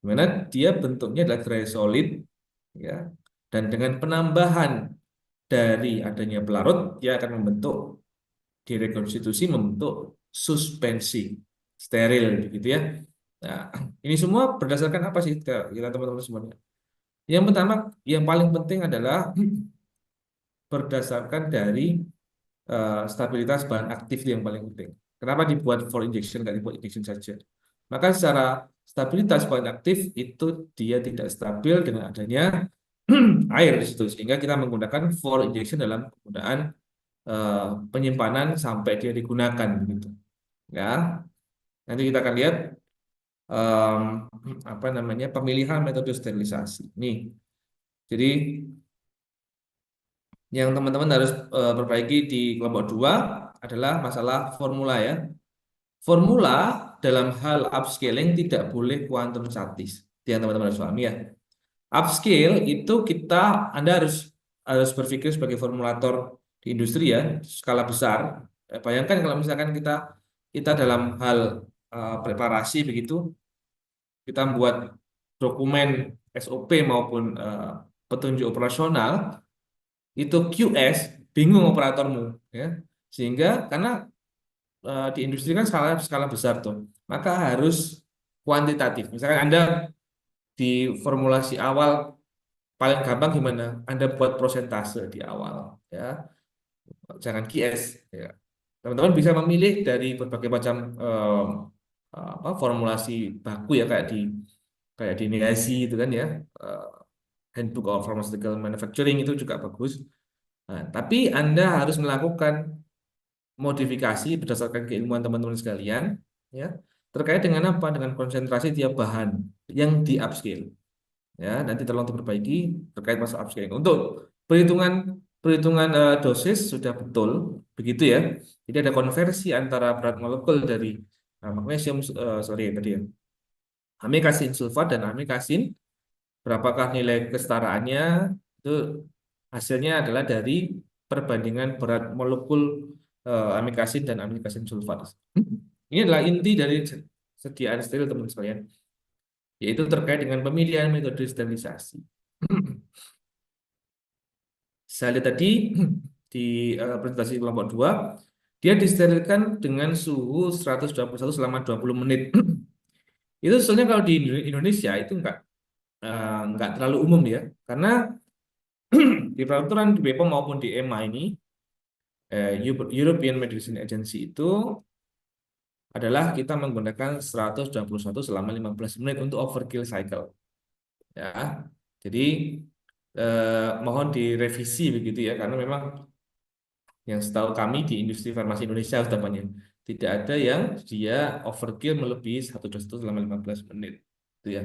di mana dia bentuknya adalah dry solid, ya, dan dengan penambahan dari adanya pelarut, dia akan membentuk direkonstitusi membentuk suspensi steril, begitu ya. Nah, ini semua berdasarkan apa sih kita teman-teman semuanya? Yang pertama, yang paling penting adalah berdasarkan dari stabilitas bahan aktif yang paling penting. Kenapa dibuat for injection, nggak dibuat injection saja? Maka secara stabilitas bahan aktif itu dia tidak stabil dengan adanya air di situ, sehingga kita menggunakan for injection dalam penggunaan penyimpanan sampai dia digunakan gitu. Ya. Nanti kita akan lihat apa namanya pemilihan metode sterilisasi. Nih. Jadi yang teman-teman harus perbaiki di kelompok 2 adalah masalah formula ya. Formula dalam hal upscaling tidak boleh quantum statis. Itu yang teman-teman harus pahami ya. Upscale itu Anda harus berpikir sebagai formulator di industri ya, skala besar. Bayangkan kalau misalkan kita dalam hal preparasi begitu, kita membuat dokumen SOP maupun petunjuk operasional, itu QS bingung operatormu ya, sehingga karena di industri kan skala besar tuh, maka harus kuantitatif. Misalkan Anda di formulasi awal paling gampang gimana? Anda buat prosentase di awal, ya, jangan QS. Ya. Teman-teman bisa memilih dari berbagai macam formulasi baku ya kayak di NIASI itu kan ya, eh, Handbook of Pharmaceutical Manufacturing itu juga bagus. Nah, tapi Anda harus melakukan modifikasi berdasarkan keilmuan teman-teman sekalian, ya, terkait dengan apa? Dengan konsentrasi tiap bahan yang di upscale. Ya, nanti tolong diperbaiki terkait masalah upscaling. Untuk perhitungan perhitungan dosis sudah betul, begitu ya. Jadi ada konversi antara berat molekul dari magnesium, sorry tadi ya, amikasin sulfat dan amikasin. Berapakah nilai kesetaraannya? Itu hasilnya adalah dari perbandingan berat molekul amikasin dan amikasin sulfat. Ini adalah inti dari sediaan steril teman-teman sekalian, yaitu terkait dengan pemilihan metode sterilisasi. Saya lihat tadi di presentasi kelompok 2, dia disterilkan dengan suhu 121 selama 20 menit. Itu sebenarnya kalau di Indonesia itu enggak terlalu umum ya, karena di peraturan di BPOM maupun di EMA ini, European Medicine Agency itu adalah kita menggunakan 121 selama 15 menit untuk overkill cycle. Ya, jadi mohon direvisi begitu ya, karena memang yang setahu kami di industri farmasi Indonesia utamanya tidak ada yang dia overkill melebihi 1 dosis selama 15 menit. Itu ya.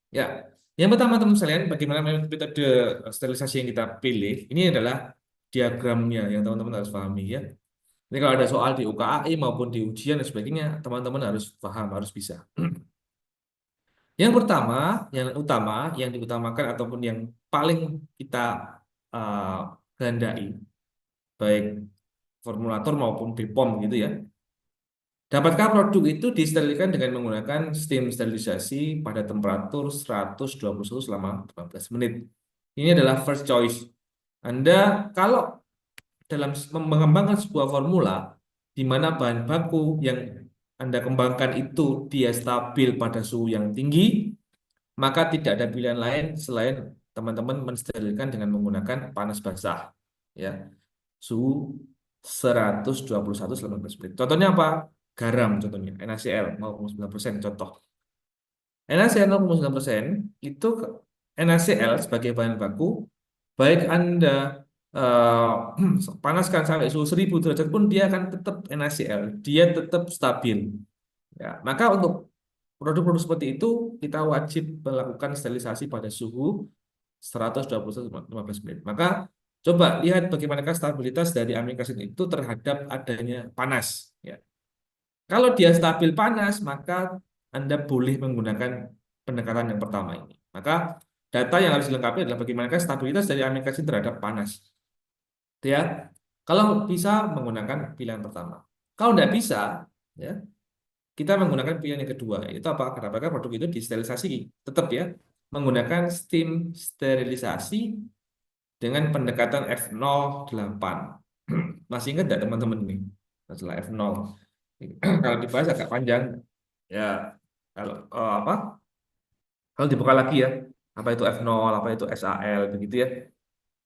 Ya, yang pertama teman sekalian, bagaimana metode sterilisasi yang kita pilih, ini adalah diagramnya yang teman-teman harus pahami ya. Ini kalau ada soal di UKAI maupun di ujian dan sebagainya, teman-teman harus paham, harus bisa. Yang pertama, yang utama, yang diutamakan ataupun yang paling kita kehendaki, baik formulator maupun BPOM gitu ya. Dapatkah produk itu disterilkan dengan menggunakan steam sterilisasi pada temperatur 121 selama 15 menit? Ini adalah first choice. Anda kalau dalam mengembangkan sebuah formula di mana bahan baku yang Anda kembangkan itu dia stabil pada suhu yang tinggi, maka tidak ada pilihan lain selain teman-teman mensterilkan dengan menggunakan panas basah. Ya, suhu 121 selama 15 menit. Contohnya apa? Garam contohnya, NaCl 0,9% contoh. NaCl 0,9% itu NaCl sebagai bahan baku, baik Anda panaskan sampai suhu 1000 derajat pun dia akan tetap NaCl, dia tetap stabil. Ya, maka untuk produk-produk seperti itu kita wajib melakukan sterilisasi pada suhu 121-15 menit. Maka coba lihat bagaimana stabilitas dari amikasin itu terhadap adanya panas. Ya. Kalau dia stabil panas, maka Anda boleh menggunakan pendekatan yang pertama ini. Maka data yang harus dilengkapi adalah bagaimana stabilitas dari amikasin terhadap panas. Ya, kalau bisa menggunakan pilihan pertama. Kalau tidak bisa, ya, kita menggunakan pilihan yang kedua. Itu apa? Kenapa produk itu disterilisasi? Tetap ya, menggunakan steam sterilisasi dengan pendekatan F08. Masih ingat tidak teman-teman ini? Masalah F0. Kalau dibahas agak panjang. Ya, kalau apa? Kalau dibuka lagi ya, apa itu F0, apa itu SAL, begitu ya.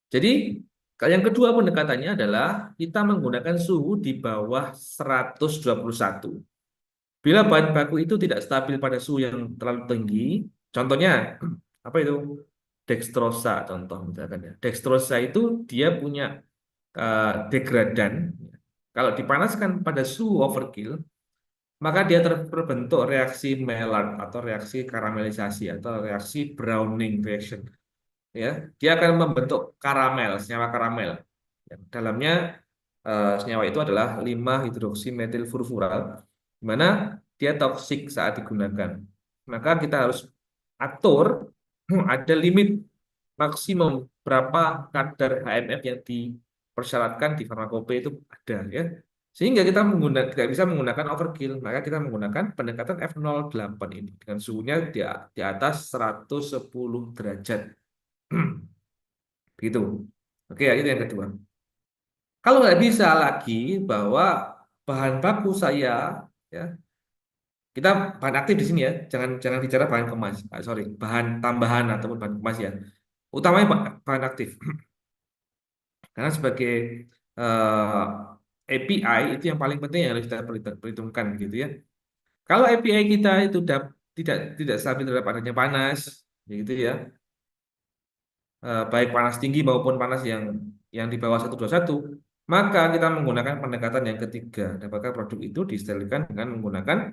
Jadi, yang kedua pendekatannya adalah kita menggunakan suhu di bawah 121. Bila bahan baku itu tidak stabil pada suhu yang terlalu tinggi, contohnya apa itu? Dextrosa contoh misalkan ya. Dextrosa itu dia punya degradan. Kalau dipanaskan pada suhu overkill, maka dia terbentuk reaksi Maillard atau reaksi karamelisasi atau reaksi Browning reaction. Ya, dia akan membentuk karamel, senyawa karamel. Dalamnya senyawa itu adalah 5-hidroksimetilfurfural, di mana dia toksik saat digunakan. Maka kita harus atur ada limit maksimum berapa kadar HMF yang dipersyaratkan di farmakope itu ada ya. Sehingga kita tidak bisa menggunakan overkill, maka kita menggunakan pendekatan F08 ini dengan suhunya di atas 110 derajat. Begitu. Oke, itu yang kedua. Kalau nggak bisa lagi bahwa bahan baku saya, ya, kita bahan aktif di sini ya, jangan bicara bahan kemas, sorry, bahan tambahan ataupun bahan kemas ya. Utamanya bahan aktif, karena sebagai eh, API itu yang paling penting yang harus kita perhitungkan gitu ya. Kalau API kita itu tidak stabil terhadap adanya panas, gitu ya, baik panas tinggi maupun panas yang di bawah 121, maka kita menggunakan pendekatan yang ketiga. Apakah produk itu disterilkan dengan menggunakan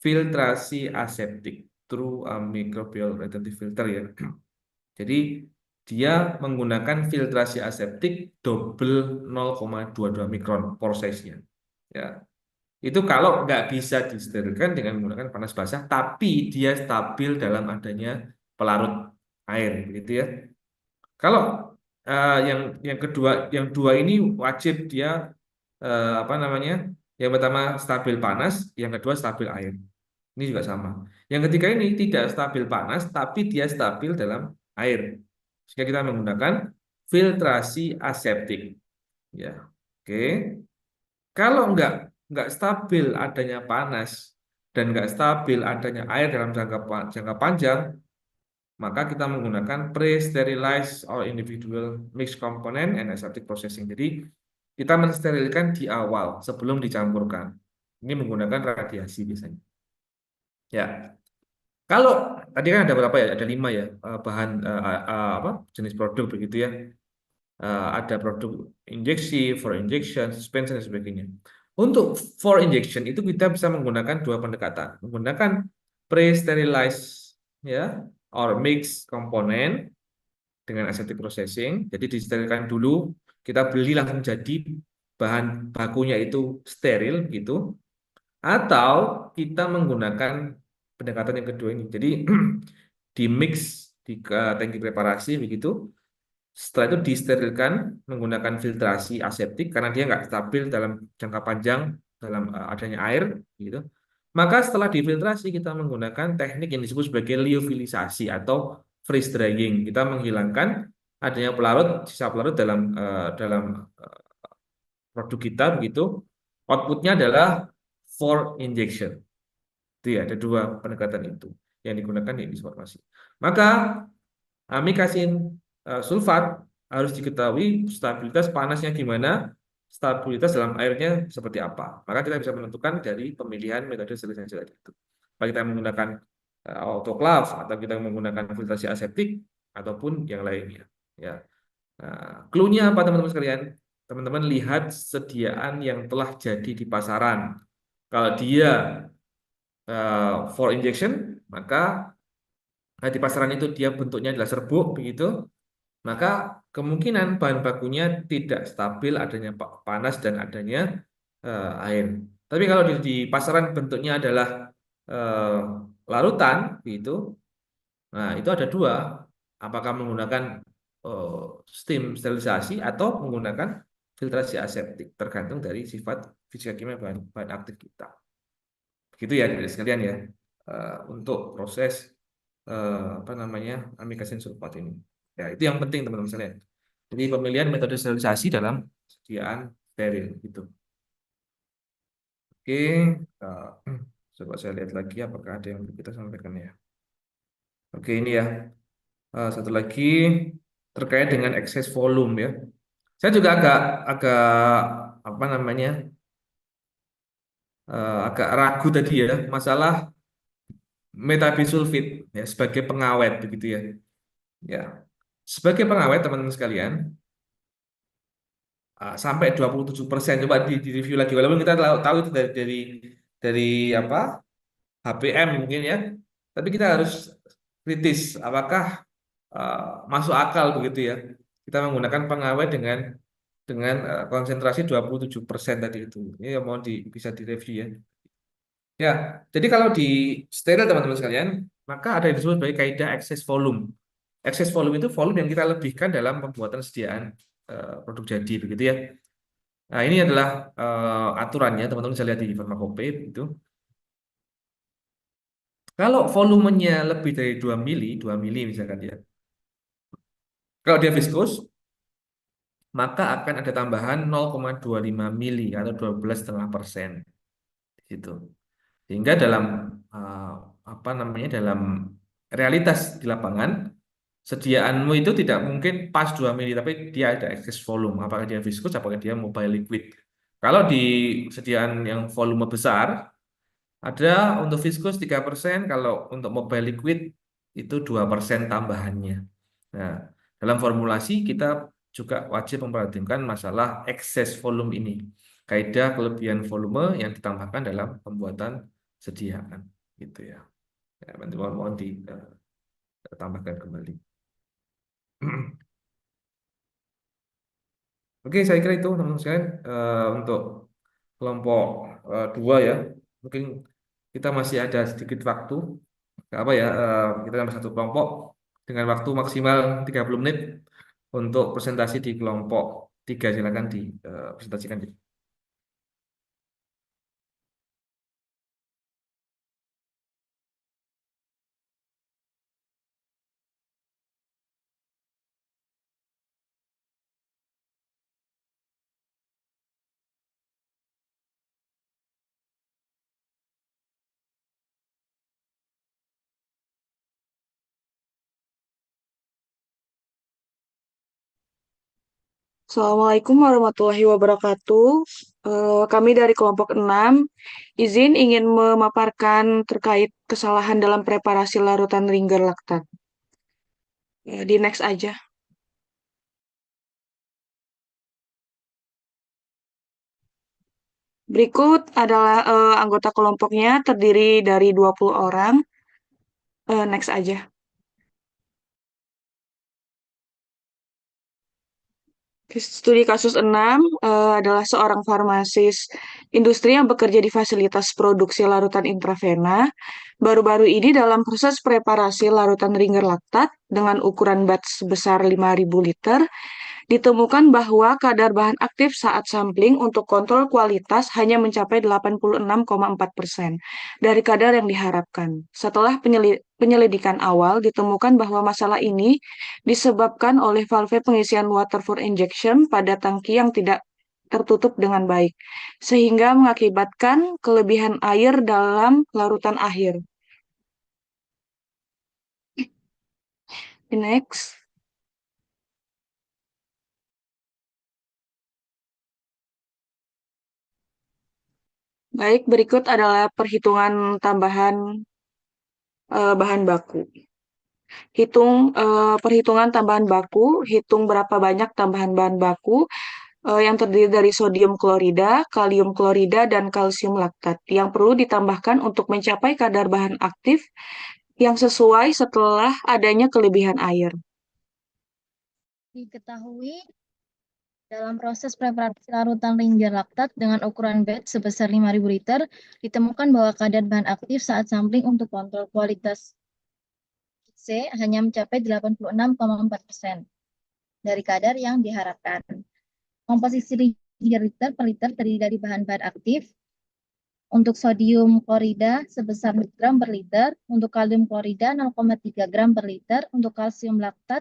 filtrasi aseptik through a microbial retentive filter ya. Jadi dia menggunakan filtrasi aseptik double 0,22 mikron prosesnya. Ya, itu kalau nggak bisa disterilkan dengan menggunakan panas basah, tapi dia stabil dalam adanya pelarut air, gitu ya. Kalau yang kedua, yang dua ini wajib dia apa namanya? Yang pertama stabil panas, yang kedua stabil air. Ini juga sama. Yang ketiga ini tidak stabil panas, tapi dia stabil dalam air. Sehingga kita menggunakan filtrasi aseptik. Ya, oke. Kalau nggak stabil adanya panas dan nggak stabil adanya air dalam jangka panjang, maka kita menggunakan pre-sterilized or individual mixed component and aseptic processing. Jadi kita mensterilkan di awal sebelum dicampurkan. Ini menggunakan radiasi biasanya. Ya, kalau tadi kan ada berapa ya? Ada 5 ya bahan apa jenis produk begitu ya. Ada produk injeksi, for injection, suspension dan sebagainya. Untuk for injection itu kita bisa menggunakan dua pendekatan, menggunakan pre-sterilized ya or mixed komponen dengan aseptic processing. Jadi disterilkan dulu, kita beli langsung jadi bahan bakunya itu steril gitu. Atau kita menggunakan pendekatan yang kedua ini. Jadi di mix di tangki preparasi begitu. Setelah itu disterilkan menggunakan filtrasi aseptik karena dia nggak stabil dalam jangka panjang dalam adanya air gitu. Maka setelah difiltrasi kita menggunakan teknik yang disebut sebagai lyofilisasi atau freeze drying. Kita menghilangkan adanya pelarut, sisa pelarut dalam produk kita begitu. Outputnya adalah for injection. Itu ya, ada dua pendekatan itu yang digunakan di industri farmasi. Maka amikasin sulfat harus diketahui stabilitas panasnya gimana, stabilitas dalam airnya seperti apa. Maka kita bisa menentukan dari pemilihan metode sterilisasi tadi itu. Apakah kita menggunakan autoclave atau kita menggunakan filtrasi aseptik ataupun yang lainnya. Ya. Nah, clue-nya apa teman-teman sekalian? Teman-teman lihat sediaan yang telah jadi di pasaran. Kalau dia for injection, maka di pasaran itu dia bentuknya adalah serbuk begitu, maka kemungkinan bahan bakunya tidak stabil adanya panas dan adanya air. Tapi kalau di pasaran bentuknya adalah larutan gitu, nah itu ada dua, apakah menggunakan steam sterilisasi atau menggunakan filtrasi aseptik, tergantung dari sifat fisika kimia bahan aktif kita. Begitu ya dari sekalian ya untuk proses apa namanya amikasin sulfat ini. Ya, itu yang penting teman-teman sekalian. Jadi pemilihan metode sterilisasi dalam sediaan steril gitu. Oke, coba saya lihat lagi apakah ada yang perlu kita sampaikan ya. Oke, ini ya. Satu lagi terkait dengan excess volume ya. Saya juga agak apa namanya? Agak ragu tadi ya masalah metabisulfit ya sebagai pengawet begitu ya. Ya. Sebagai pengawet teman-teman sekalian, sampai 27%. Coba di review lagi. Walaupun kita tahu itu dari apa HPM mungkin ya, tapi kita harus kritis. Apakah masuk akal begitu ya? Kita menggunakan pengawet dengan konsentrasi 27% tadi itu. Ini yang mau bisa direview ya. Ya, jadi kalau di steril teman-teman sekalian, maka ada yang disebut sebagai kaidah excess volume. Excess volume itu volume yang kita lebihkan dalam pembuatan sediaan produk jadi begitu ya. Nah, ini adalah aturannya, teman-teman bisa lihat di farmakope itu. Kalau volumenya lebih dari 2 mili misalkan ya. Kalau dia viskus, maka akan ada tambahan 0,25 mili atau 12,5% gitu. Sehingga dalam eh, apa namanya dalam realitas di lapangan sediaanmu itu tidak mungkin pas 2 mili tapi dia ada excess volume. Apakah dia viskus, apakah dia mobile liquid. Kalau di sediaan yang volume besar ada untuk viskus 3%, kalau untuk mobile liquid itu 2% tambahannya. Nah, dalam formulasi kita juga wajib memperhatikan masalah excess volume ini. Kaidah kelebihan volume yang ditambahkan dalam pembuatan sediaan gitu ya. Ya, nanti mohon ditambahkan kembali. Oke, saya kira itu teman-teman sekalian untuk kelompok 2 ya. Mungkin kita masih ada sedikit waktu. Nggak apa ya, kita tambah satu kelompok dengan waktu maksimal 30 menit untuk presentasi di kelompok 3. Silakan dipresentasikan. Assalamualaikum warahmatullahi wabarakatuh. Kami dari kelompok 6 izin ingin memaparkan terkait kesalahan dalam preparasi larutan Ringer laktat. Di next aja. Berikut adalah anggota kelompoknya terdiri dari 20 orang. Next aja. Studi kasus 6 adalah seorang farmasis industri yang bekerja di fasilitas produksi larutan intravena. Baru-baru ini dalam proses preparasi larutan Ringer laktat dengan ukuran batch sebesar 5.000 liter, ditemukan bahwa kadar bahan aktif saat sampling untuk kontrol kualitas hanya mencapai 86,4% dari kadar yang diharapkan. Setelah penyelidikan awal, ditemukan bahwa masalah ini disebabkan oleh valve pengisian water for injection pada tangki yang tidak tertutup dengan baik, sehingga mengakibatkan kelebihan air dalam larutan akhir. Next. Baik, berikut adalah perhitungan tambahan bahan baku. Perhitungan tambahan baku, hitung berapa banyak tambahan bahan baku yang terdiri dari sodium klorida, kalium klorida, dan kalsium laktat yang perlu ditambahkan untuk mencapai kadar bahan aktif yang sesuai setelah adanya kelebihan air. Diketahui dalam proses preparasi larutan Ringer laktat dengan ukuran batch sebesar 5.000 liter, ditemukan bahwa kadar bahan aktif saat sampling untuk kontrol kualitas C hanya mencapai 86,4% dari kadar yang diharapkan. Komposisi Ringer liter per liter terdiri dari bahan-bahan aktif. Untuk sodium klorida sebesar 1 gram per liter, untuk kalium klorida 0,3 gram per liter, untuk kalsium laktat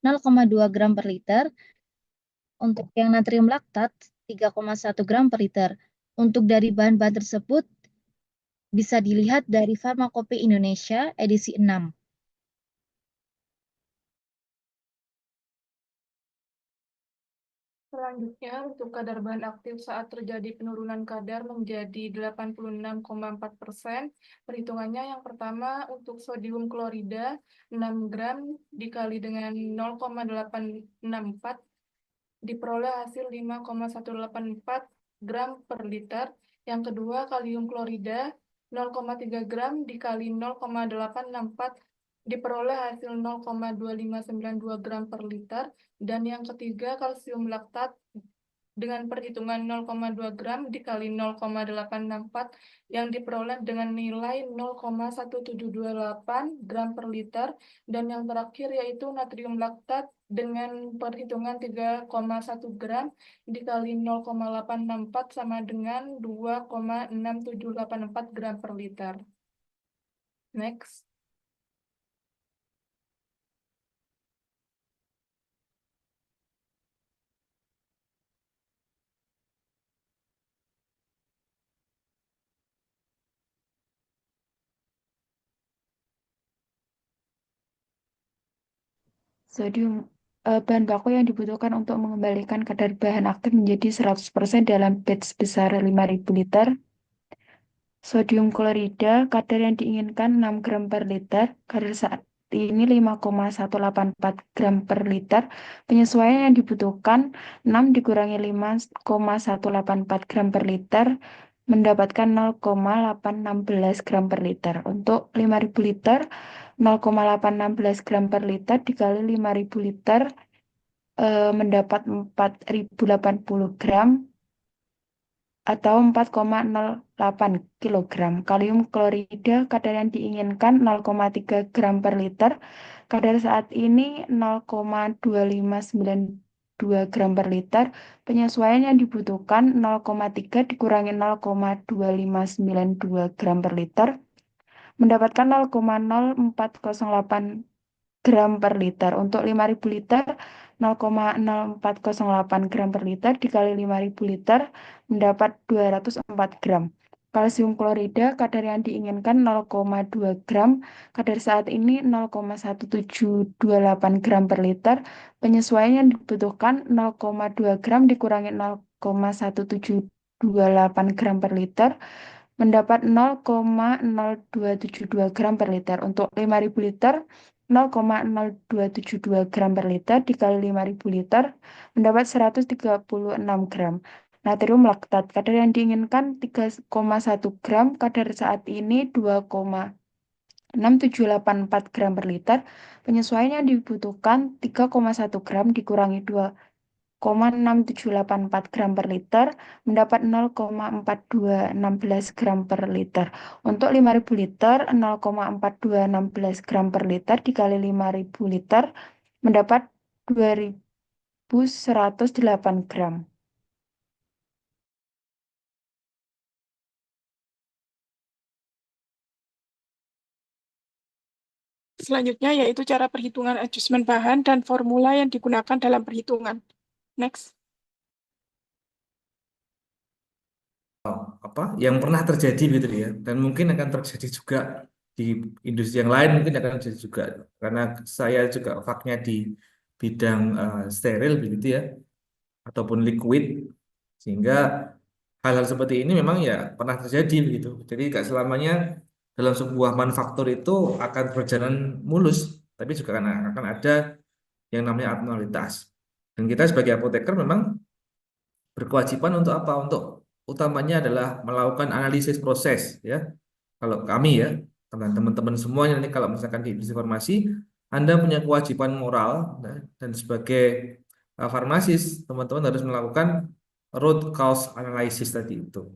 0,2 gram per liter, untuk yang natrium laktat 3,1 gram per liter. Untuk dari bahan-bahan tersebut bisa dilihat dari Farmakope Indonesia edisi 6. Selanjutnya, untuk kadar bahan aktif saat terjadi penurunan kadar menjadi 86,4%. Perhitungannya yang pertama untuk sodium klorida 6 gram dikali dengan 0,864 diperoleh hasil 5,184 gram per liter. Yang kedua, kalium klorida 0,3 gram dikali 0,864 diperoleh hasil 0,2592 gram per liter. Dan yang ketiga, kalsium laktat dengan perhitungan 0,2 gram dikali 0,864 yang diperoleh dengan nilai 0,1728 gram per liter. Dan yang terakhir yaitu natrium laktat dengan perhitungan 3,1 gram dikali 0,864 sama dengan 2,6784 gram per liter. Next. Sodium bahan baku yang dibutuhkan untuk mengembalikan kadar bahan aktif menjadi 100% dalam batch sebesar 5.000 liter. Sodium klorida, kadar yang diinginkan 6 gram per liter, kadar saat ini 5,184 gram per liter. Penyesuaian yang dibutuhkan 6 dikurangi 5,184 gram per liter, mendapatkan 0,816 gram per liter. Untuk 5.000 liter, 0,816 gram per liter dikali 5.000 liter mendapat 4.080 gram atau 4,08 kilogram. Kalium klorida, kadar yang diinginkan 0,3 gram per liter. Kadar saat ini 0,2592 gram per liter. Penyesuaian yang dibutuhkan 0,3 dikurangi 0,2592 gram per liter. Mendapatkan 0,0408 gram per liter. Untuk 5.000 liter, 0,0408 gram per liter dikali 5.000 liter mendapat 204 gram. Kalsium klorida, kadar yang diinginkan 0,2 gram, kadar saat ini 0,1728 gram per liter. Penyesuaian yang dibutuhkan 0,2 gram dikurangi 0,1728 gram per liter mendapat 0,0272 gram per liter. Untuk 5.000 liter, 0,0272 gram per liter dikali 5.000 liter mendapat 136 gram. Natrium laktat, kadar yang diinginkan 3,1 gram, kadar saat ini 2,6784 gram per liter. Penyesuaian yang dibutuhkan 3,1 gram dikurangi 2,6784 gram per liter mendapat 0,4216 gram per liter. Untuk 5.000 liter, 0,4216 gram per liter dikali 5.000 liter mendapat 2.108 gram. Selanjutnya yaitu cara perhitungan adjustment bahan dan formula yang digunakan dalam perhitungan. Next. Apa yang pernah terjadi gitu ya, dan mungkin akan terjadi juga di industri yang lain, mungkin akan terjadi juga karena saya juga faknya di bidang steril begitu ya, ataupun liquid, sehingga hal-hal seperti ini memang ya pernah terjadi begitu. Jadi nggak selamanya dalam sebuah manufaktur itu akan berjalan mulus, tapi juga akan ada yang namanya abnormalitas. Dan kita sebagai apoteker memang berkewajiban untuk apa? Untuk utamanya adalah melakukan analisis proses ya. Kalau kami ya, teman-teman semuanya nanti kalau misalkan di industri farmasi, Anda punya kewajiban moral dan sebagai farmasis, teman-teman harus melakukan root cause analysis tadi itu.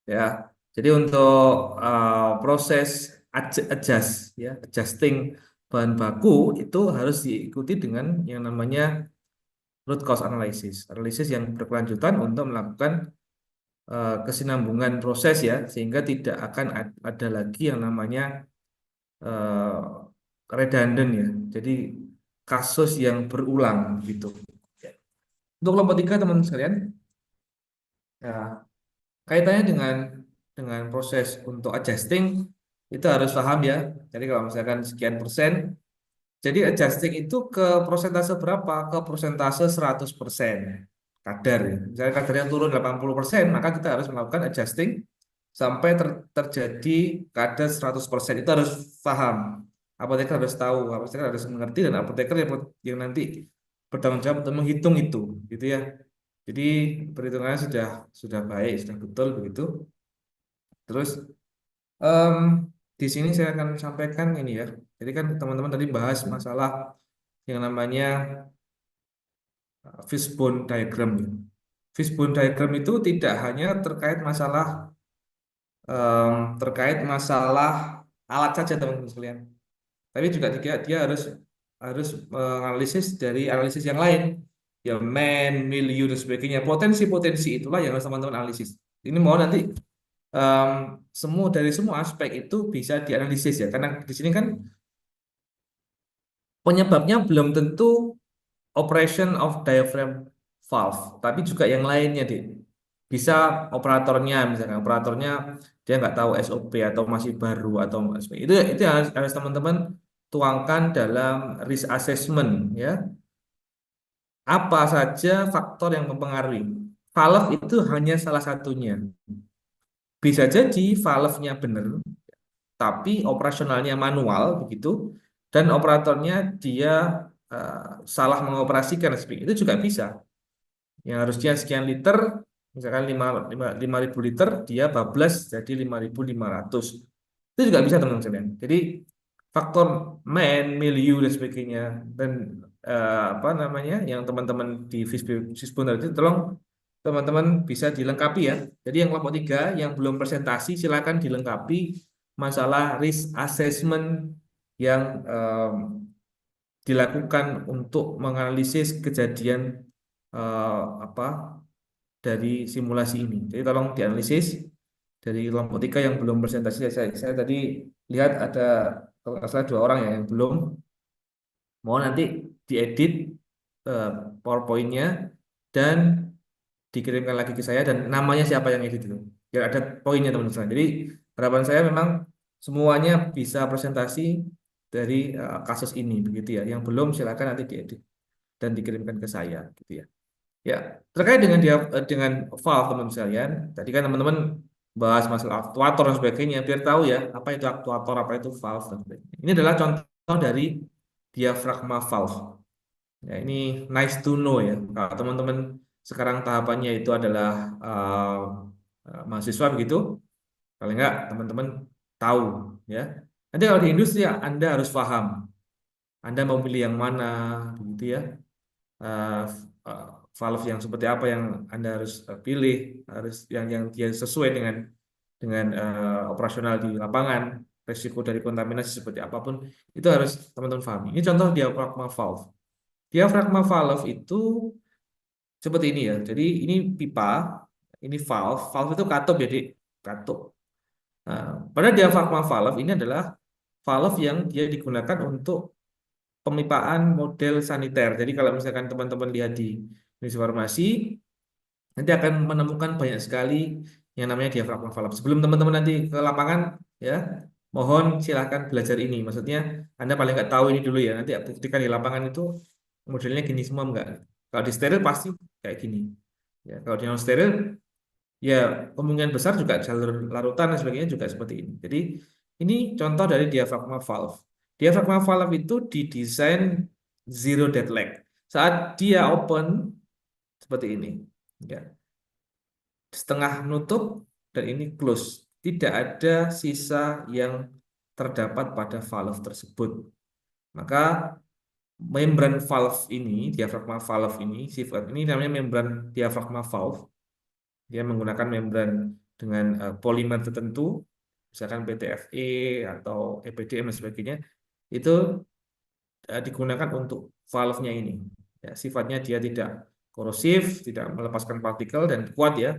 Ya. Jadi untuk proses adjusting bahan baku itu harus diikuti dengan yang namanya root cause analysis, analisis yang berkelanjutan untuk melakukan kesinambungan proses ya, sehingga tidak akan ada lagi yang namanya redundant ya. Jadi kasus yang berulang gitu. Untuk kelompok 3 teman-teman sekalian, ya, kaitannya dengan proses untuk adjusting itu harus paham ya. Jadi kalau misalkan sekian persen, jadi adjusting itu ke persentase berapa? Ke persentase 100% kadar ya. Misalnya kadarnya turun 80%, maka kita harus melakukan adjusting sampai terjadi kadar 100%. Itu harus paham. Apoteker harus tahu, apoteker harus mengerti, dan apoteker yang nanti bertanggung jawab untuk menghitung itu, gitu ya. Jadi perhitungannya sudah baik, sudah betul begitu. Terus di sini saya akan sampaikan ini ya. Jadi kan teman-teman tadi bahas masalah yang namanya fishbone diagram. Fishbone diagram itu tidak hanya terkait masalah alat saja teman-teman sekalian, tapi juga dia harus menganalisis dari analisis yang lain, ya milieu dan sebagainya. Potensi-potensi itulah yang harus teman-teman analisis. Ini mau nanti dari semua aspek itu bisa dianalisis ya, karena di sini kan penyebabnya belum tentu operation of diaphragm valve, tapi juga yang lainnya deh. Bisa operatornya, misalkan operatornya dia nggak tahu SOP atau masih baru atau itu harus teman-teman tuangkan dalam risk assessment ya. Apa saja faktor yang mempengaruhi? Valve itu hanya salah satunya. Bisa jadi valve-nya benar, tapi operasionalnya manual begitu, dan operatornya dia salah mengoperasikan seperti itu juga bisa. Yang harusnya sekian liter, misalkan 5.000 liter, dia bablas jadi 5.500. Itu juga bisa teman-teman sekalian. Jadi faktor milieu dan sebagainya, dan apa namanya yang teman-teman di Fishbone tadi, tolong teman-teman bisa dilengkapi ya. Jadi yang kelompok 3 yang belum presentasi silakan dilengkapi masalah risk assessment yang dilakukan untuk menganalisis kejadian apa dari simulasi ini. Jadi tolong dianalisis dari kelompok 3 yang belum presentasi. Saya tadi lihat ada kalau nggak salah 2 orang ya yang belum. Mau nanti diedit PowerPoint-nya dan dikirimkan lagi ke saya dan namanya siapa yang edit itu. Biar ada poinnya teman-teman. Jadi harapan saya memang semuanya bisa presentasi dari kasus ini begitu ya. Yang belum silakan nanti diedit dan dikirimkan ke saya gitu ya. Ya, terkait dengan dengan valve teman-teman sekalian. Tadi kan teman-teman bahas masalah aktuator dan sebagainya biar tahu ya apa itu aktuator, apa itu valve dan sebagainya. Ini adalah contoh dari diafragma valve. Ya, ini nice to know ya. Kalau teman-teman sekarang tahapannya itu adalah mahasiswa begitu, kalau enggak teman-teman tahu ya. Nanti kalau di industri ya, Anda harus paham. Anda mau pilih yang mana begitu ya. Uh, valve yang seperti apa yang Anda harus pilih, harus yang dia sesuai dengan operasional di lapangan, resiko dari kontaminasi seperti apapun itu harus teman-teman pahami. Ini contoh diafragma valve. Diafragma valve itu seperti ini ya. Jadi ini pipa, ini valve. Valve itu katup jadi katup. Nah, pada diafragma valve ini adalah valve yang dia digunakan untuk pemipaan model saniter. Jadi kalau misalkan teman-teman lihat di industri farmasi, nanti akan menemukan banyak sekali yang namanya diafragma valve. Sebelum teman-teman nanti ke lapangan, ya, mohon silahkan belajar ini. Maksudnya Anda paling nggak tahu ini dulu ya. Nanti buktikan di lapangan itu modelnya gini semua enggak. Kalau di steril pasti kayak gini. Ya, kalau di non steril, ya kemungkinan besar juga jalur larutan dan sebagainya juga seperti ini. Jadi ini contoh dari diafragma valve. Diafragma valve itu didesain zero deadlock. Saat dia open seperti ini, ya, setengah nutup dan ini close. Tidak ada sisa yang terdapat pada valve tersebut. Maka membran valve ini, diafragma valve ini, sifat ini namanya membran diafragma valve. Dia menggunakan membran dengan polimer tertentu, misalkan PTFE atau EPDM dan sebagainya, itu digunakan untuk valve-nya ini. Ya, sifatnya dia tidak korosif, tidak melepaskan partikel dan kuat ya,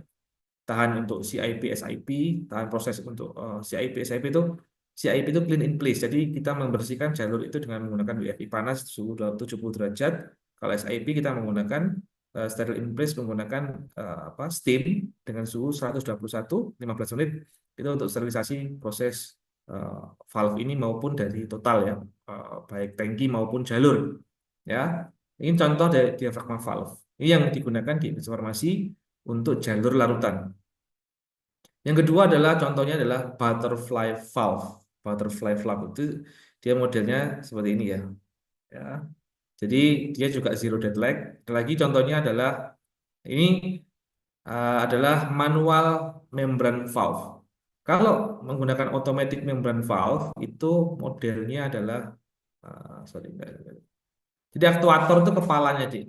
tahan untuk CIP, SIP, tahan proses untuk CIP, SIP itu clean in place. Jadi kita membersihkan jalur itu dengan menggunakan WFI panas suhu 70 derajat. Kalau SIP kita menggunakan steril in place menggunakan steam dengan suhu 121 15 menit itu untuk sterilisasi proses valve ini maupun dari total ya, baik tangki maupun jalur ya. Ini contoh dari diafragma valve. Ini yang digunakan di industri farmasi untuk jalur larutan. Yang kedua adalah contohnya adalah butterfly valve. Butterfly valve itu dia modelnya seperti ini ya. Ya. Jadi dia juga zero deadlock. Lagi contohnya adalah ini adalah manual membran valve. Kalau menggunakan automatic membran valve itu modelnya adalah sorry. Jadi aktuator itu kepalanya, Dik.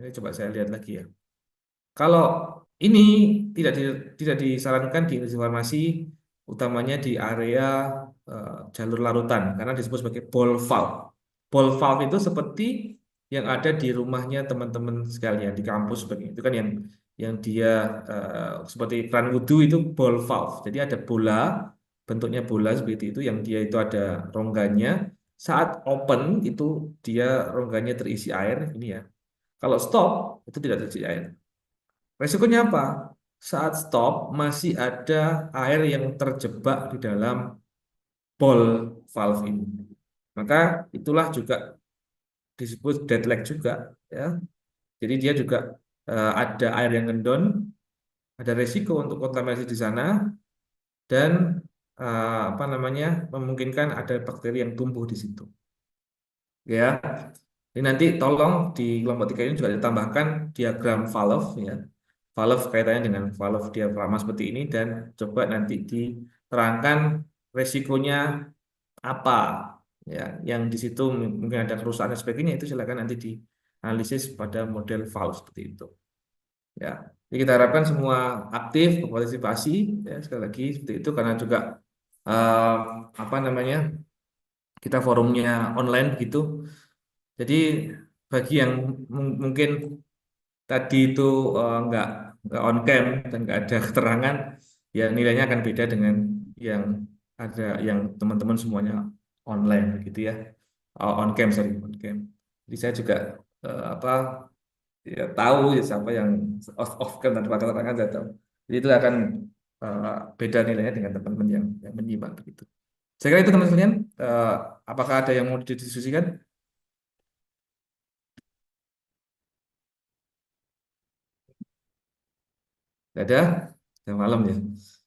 Ini coba saya lihat lagi ya. Kalau ini tidak disarankan di industri farmasi, utamanya di area jalur larutan karena disebut sebagai ball valve. Ball valve itu seperti yang ada di rumahnya teman-teman sekalian di kampus sebagainya. Itu kan yang dia seperti kran wudhu itu ball valve. Jadi ada bola, bentuknya bola seperti itu yang dia itu ada rongganya. Saat open itu dia rongganya terisi air ini ya. Kalau stop itu tidak terisi air. Resikonya apa? Saat stop masih ada air yang terjebak di dalam ball valve ini. Maka itulah juga disebut dead lag juga ya. Jadi dia juga ada air yang ngendon, ada resiko untuk kontaminasi di sana, dan apa namanya memungkinkan ada bakteri yang tumbuh di situ. Ya, ini nanti tolong di kelompok 3 ini juga ditambahkan diagram valve ya. Valve kaitannya dengan valve diafragma seperti ini, dan coba nanti diterangkan resikonya apa ya, yang di situ mungkin ada kerusakan dan sebagainya, itu silakan nanti dianalisis pada model valve seperti itu. Ya, jadi kita harapkan semua aktif berpartisipasi ya, sekali lagi seperti itu, karena juga apa namanya kita forumnya online begitu. Jadi bagi yang mungkin tadi itu nggak on cam dan nggak ada keterangan, ya nilainya akan beda dengan yang ada yang teman-teman semuanya online gitu ya. On cam, sorry, on cam. Jadi saya juga apa ya tahu ya siapa yang off cam tanpa keterangan, saya tahu. Jadi itu akan beda nilainya dengan teman-teman yang menyimak begitu. Saya kira itu teman-teman sekalian. Apakah ada yang mau didiskusikan? Tidak ada? Sudah malam ya.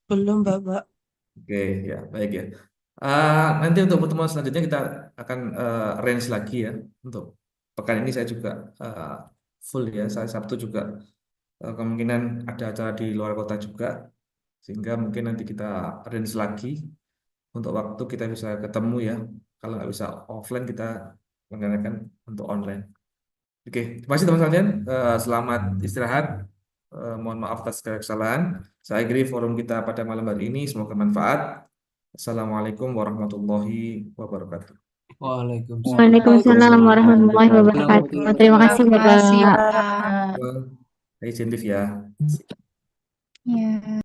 Belum, Bapak. Oke, ya baik ya. Nanti untuk pertemuan selanjutnya kita akan range lagi ya. Untuk pekan ini saya juga full ya. Saya Sabtu juga kemungkinan ada acara di luar kota juga, sehingga mungkin nanti kita range lagi untuk waktu kita bisa ketemu ya. Kalau nggak bisa offline, kita menggunakan untuk online. Oke, terima kasih teman-teman sekalian. Selamat istirahat. Mohon maaf atas segala kesalahan. Saya akhiri forum kita pada malam hari ini. Semoga bermanfaat. Assalamualaikum warahmatullahi wabarakatuh. Waalaikumsalam. Waalaikumsalam warahmatullahi wabarakatuh. Terima kasih, Terima kasih, Bapak. Pak. Izin live ya. Ya.